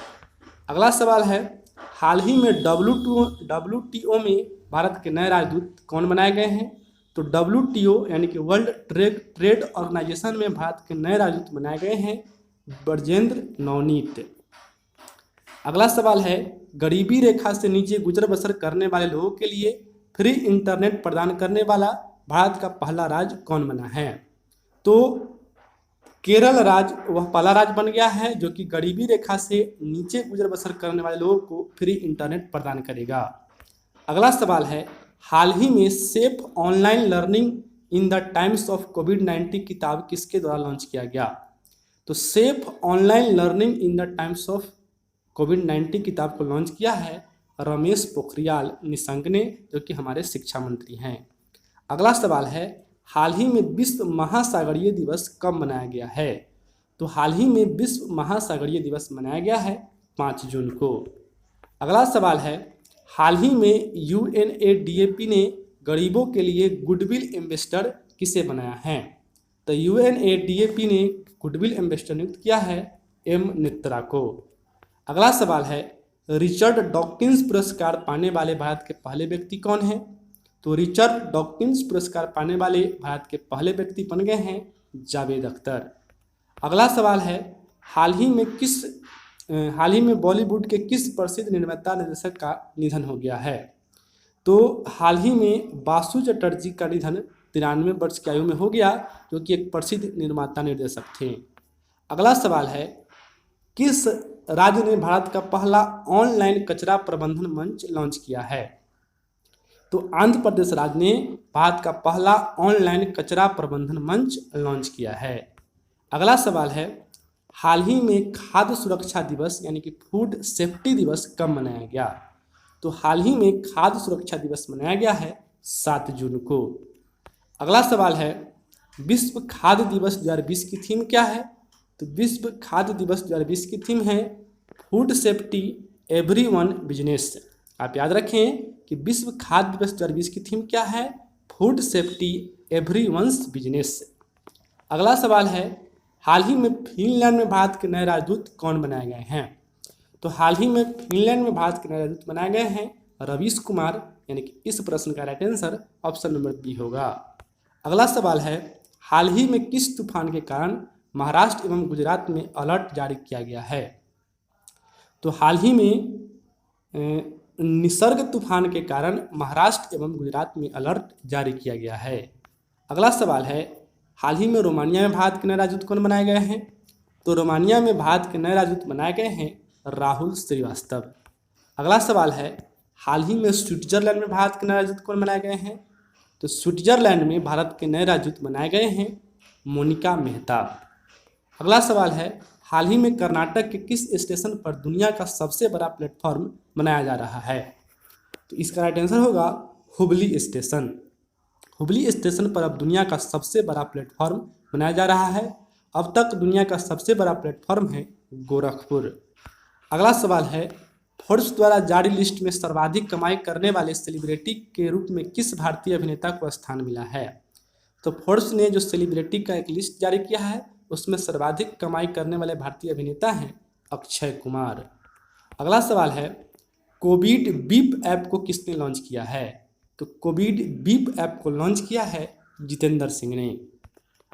अगला सवाल है, हाल ही में WTO में भारत के नए राजदूत कौन बनाए गए हैं? तो WTO यानी कि वर्ल्ड ट्रेड ऑर्गेनाइजेशन में भारत के नए राजदूत बनाए गए हैं ब्रजेंद्र नवनीत। अगला सवाल है, गरीबी रेखा से नीचे गुजर बसर करने वाले लोगों के लिए फ्री इंटरनेट प्रदान करने वाला भारत का पहला राज्य कौन बना है? तो केरल राज्य वह पहला राज्य बन गया है जो कि गरीबी रेखा से नीचे गुजर बसर करने वाले लोगों को फ्री इंटरनेट प्रदान करेगा। अगला सवाल है, हाल ही में safe online learning in the times of कोविड-19 किताब किसके द्वारा लॉन्च किया गया? तो safe online learning in the times of कोविड-19 किताब को लॉन्च किया है रमेश पोखरियाल निशंक ने, जो कि हमारे शिक्षा मंत्री हैं। अगला सवाल है, हाल ही में विश्व महासागरीय दिवस कब मनाया गया है? तो हाल ही में विश्व महासागरीय दिवस मनाया गया है 5 जून को। अगला सवाल है, हाल ही में UNADP ने गरीबों के लिए गुडविल एम्बेसडर किसे बनाया है? तो UNADP ने गुडविल एम्बेसडर नियुक्त किया है M नेत्रा को। अगला सवाल है, रिचर्ड डॉकिंस पुरस्कार पाने वाले भारत के पहले व्यक्ति कौन हैं? तो रिचर्ड डॉकिंस पुरस्कार पाने वाले भारत के पहले व्यक्ति बन गए हैं जावेद अख्तर। अगला सवाल है, हाल ही में बॉलीवुड के किस प्रसिद्ध निर्माता निर्देशक का निधन हो गया है? तो हाल ही में बासु चटर्जी का निधन 93 वर्ष की आयु में हो गया, जो कि एक प्रसिद्ध निर्माता निर्देशक थे। अगला सवाल है, किस राज्य ने भारत का पहला ऑनलाइन कचरा प्रबंधन मंच लॉन्च किया है? तो आंध्र प्रदेश राज्य ने भारत का पहला ऑनलाइन कचरा प्रबंधन मंच लॉन्च किया है। अगला सवाल है, हाल ही में खाद्य सुरक्षा दिवस यानी कि फूड सेफ्टी दिवस कब मनाया गया? तो हाल ही में खाद्य सुरक्षा दिवस मनाया गया है 7 जून को। अगला सवाल है, विश्व खाद्य दिवस 2020 की थीम क्या है? तो विश्व खाद्य दिवस 2020 की थीम है फूड सेफ्टी एवरीवन बिजनेस। आप याद रखें कि विश्व खाद्य दिवस 2020 की थीम क्या है? Food safety everyone's business. अगला सवाल है, हाल ही में फिनलैंड में भारत के नए राजदूत कौन बनाए गए हैं? तो हाल ही में फिनलैंड में भारत के नए राजदूत बनाए गए हैं रवीश कुमार, यानी कि इस प्रश्न का right answer option number B होगा। अगला सवाल है, हाल ही में किस तूफान के कारण महाराष्ट्र एवं गुजरात में अलर्ट जारी किया गया है? तो हाल ही में निसर्ग तूफान के कारण महाराष्ट्र एवं गुजरात में अलर्ट जारी किया गया है। अगला सवाल है, हाल ही में रोमानिया में भारत के नए राजदूत कौन बनाए गए हैं? तो रोमानिया में भारत के नए राजदूत बनाए गए हैं राहुल श्रीवास्तव। अगला सवाल है, हाल ही में स्विट्जरलैंड में भारत के नए राजदूत कौन बनाए गए हैं? तो स्विट्जरलैंड में भारत के नए राजदूत बनाए गए हैं मोनिका मेहता। अगला सवाल है, हाल ही में कर्नाटक के किस स्टेशन पर दुनिया का सबसे बड़ा प्लेटफॉर्म बनाया जा रहा है? तो इसका राइट आंसर होगा हुबली स्टेशन। हुबली स्टेशन पर अब दुनिया का सबसे बड़ा प्लेटफॉर्म बनाया जा रहा है। अब तक दुनिया का सबसे बड़ा प्लेटफॉर्म है गोरखपुर। अगला सवाल है, फोर्ब्स द्वारा जारी लिस्ट में सर्वाधिक कमाई करने वाले सेलिब्रिटी के रूप में किस भारतीय अभिनेता को स्थान मिला है? तो फोर्ब्स ने जो सेलिब्रिटी का एक लिस्ट जारी किया है उसमें सर्वाधिक कमाई करने वाले भारतीय अभिनेता हैं अक्षय कुमार। अगला सवाल है, कोविड बीप ऐप को किसने लॉन्च किया है? तो कोविड बीप ऐप को लॉन्च किया है जितेंद्र सिंह ने।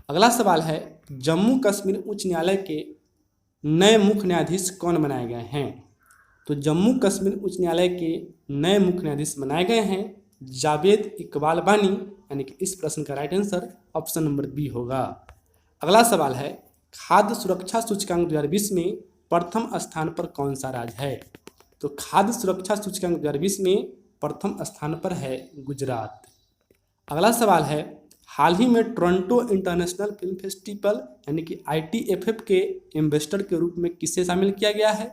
अगला सवाल है, जम्मू कश्मीर उच्च न्यायालय के नए मुख्य न्यायाधीश कौन बनाए गए हैं? तो जम्मू कश्मीर उच्च न्यायालय के नए मुख्य न्यायाधीश बनाए गए हैं जावेद इकबाल बानी, यानी कि इस प्रश्न का right answer option number B होगा। अगला सवाल है, खाद्य सुरक्षा सूचकांक 2020 में प्रथम स्थान पर कौन सा राज्य है? तो खाद्य सुरक्षा सूचकांक 2020 में प्रथम स्थान पर है गुजरात। अगला सवाल है, हाल ही में टोरंटो इंटरनेशनल फिल्म फेस्टिवल यानी कि ITFF के एम्बेसडर के रूप में किसे शामिल किया गया है?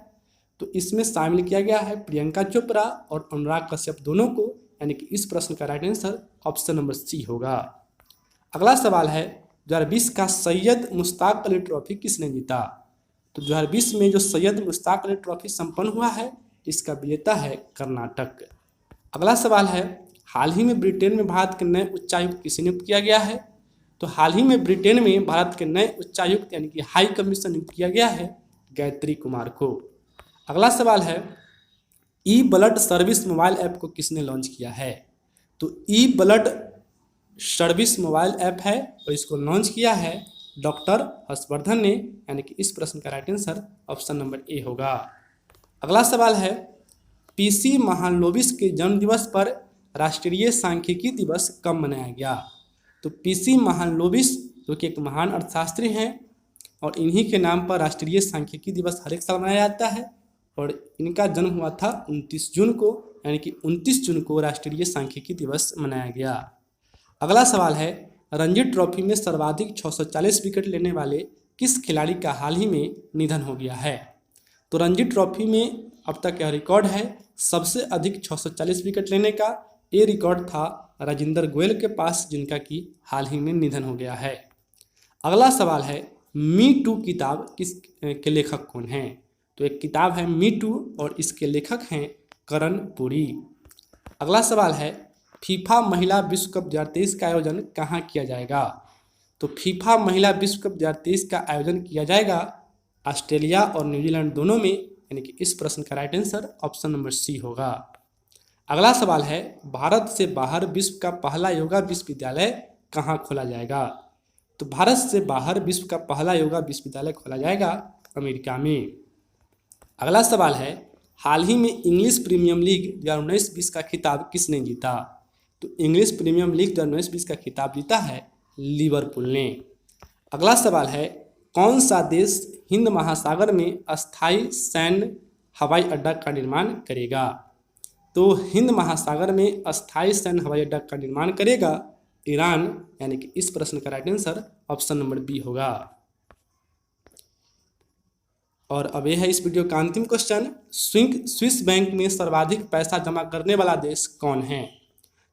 तो इसमें शामिल किया गया है प्रियंका चोपड़ा और अनुराग कश्यप दोनों को, यानी कि इस प्रश्न का right answer option number C होगा। अगला सवाल है, 2020 का सैयद मुश्ताक अली ट्रॉफी किसने जीता? तो 2020 में जो सैयद मुश्ताक अली ट्रॉफी संपन्न हुआ है इसका विजेता है कर्नाटक। अगला सवाल है, हाल ही में ब्रिटेन में भारत के नए उच्चायुक्त किसे नियुक्त किया गया है? तो हाल ही में ब्रिटेन में भारत के नए उच्चायुक्त यानी कि हाई कमीशन नियुक्त किया गया है गायत्री कुमार को। अगला सवाल है, ई ब्लड सर्विस मोबाइल ऐप को किसने लॉन्च किया है? तो ई ब्लड सर्विस मोबाइल ऐप है और इसको लॉन्च किया है डॉक्टर हर्षवर्धन ने, यानी कि इस प्रश्न का राइट आंसर ऑप्शन नंबर ए होगा। अगला सवाल है, PC महालनोबिस के जन्मदिवस पर राष्ट्रीय सांख्यिकी दिवस कब मनाया गया? तो PC महालनोबिस जो कि एक महान अर्थशास्त्री हैं और इन्हीं के नाम पर राष्ट्रीय सांख्यिकी दिवस हर एक साल मनाया जाता है और इनका जन्म हुआ था 29 जून को, यानी कि 29 जून को राष्ट्रीय सांख्यिकी दिवस मनाया गया। अगला सवाल है, रणजी ट्रॉफी में सर्वाधिक 640 विकेट लेने वाले किस खिलाड़ी का हाल ही में निधन हो गया है? तो रणजी ट्रॉफी में अब तक यह रिकॉर्ड है सबसे अधिक 640 विकेट लेने का। ये रिकॉर्ड था राजेंद्र गोयल के पास, जिनका कि हाल ही में निधन हो गया है। अगला सवाल है, मी टू किताब किस के लेखक कौन हैं? तो एक किताब है मी टू और इसके लेखक हैं करण पुरी। अगला सवाल है, फीफा महिला विश्व कप 2023 का आयोजन कहाँ किया जाएगा? तो फीफा महिला विश्व कप 2023 का आयोजन किया जाएगा ऑस्ट्रेलिया और न्यूजीलैंड दोनों में, यानी कि इस प्रश्न का right answer option number C होगा। अगला सवाल है, भारत से बाहर विश्व का पहला योगा विश्वविद्यालय कहाँ खोला जाएगा? तो भारत से बाहर विश्व का पहला योगा विश्वविद्यालय खोला जाएगा अमेरिका में। अगला सवाल है, हाल ही में इंग्लिश प्रीमियम लीग 2019-20 का खिताब किसने जीता? तो इंग्लिश प्रीमियम लीग 2019-20 का खिताब जीता है लिवरपूल ने। अगला सवाल है, कौन सा देश हिंद महासागर में अस्थायी सैन्य हवाई अड्डा का निर्माण करेगा? तो हिंद महासागर में अस्थायी सैन्य हवाई अड्डा का निर्माण करेगा ईरान, यानी कि इस प्रश्न का right answer option number B होगा। और अब यह है इस वीडियो का अंतिम क्वेश्चन, स्विस बैंक में सर्वाधिक पैसा जमा करने वाला देश कौन है?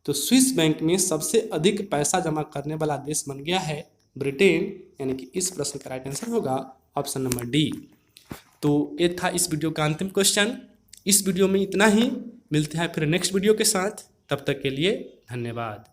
तो स्विस बैंक में सबसे अधिक पैसा जमा करने वाला देश बन गया है ब्रिटेन, यानी कि इस प्रश्न का राइट आंसर होगा ऑप्शन नंबर डी। तो ये था इस वीडियो का अंतिम क्वेश्चन। इस वीडियो में इतना ही, मिलते हैं फिर नेक्स्ट वीडियो के साथ, तब तक के लिए धन्यवाद।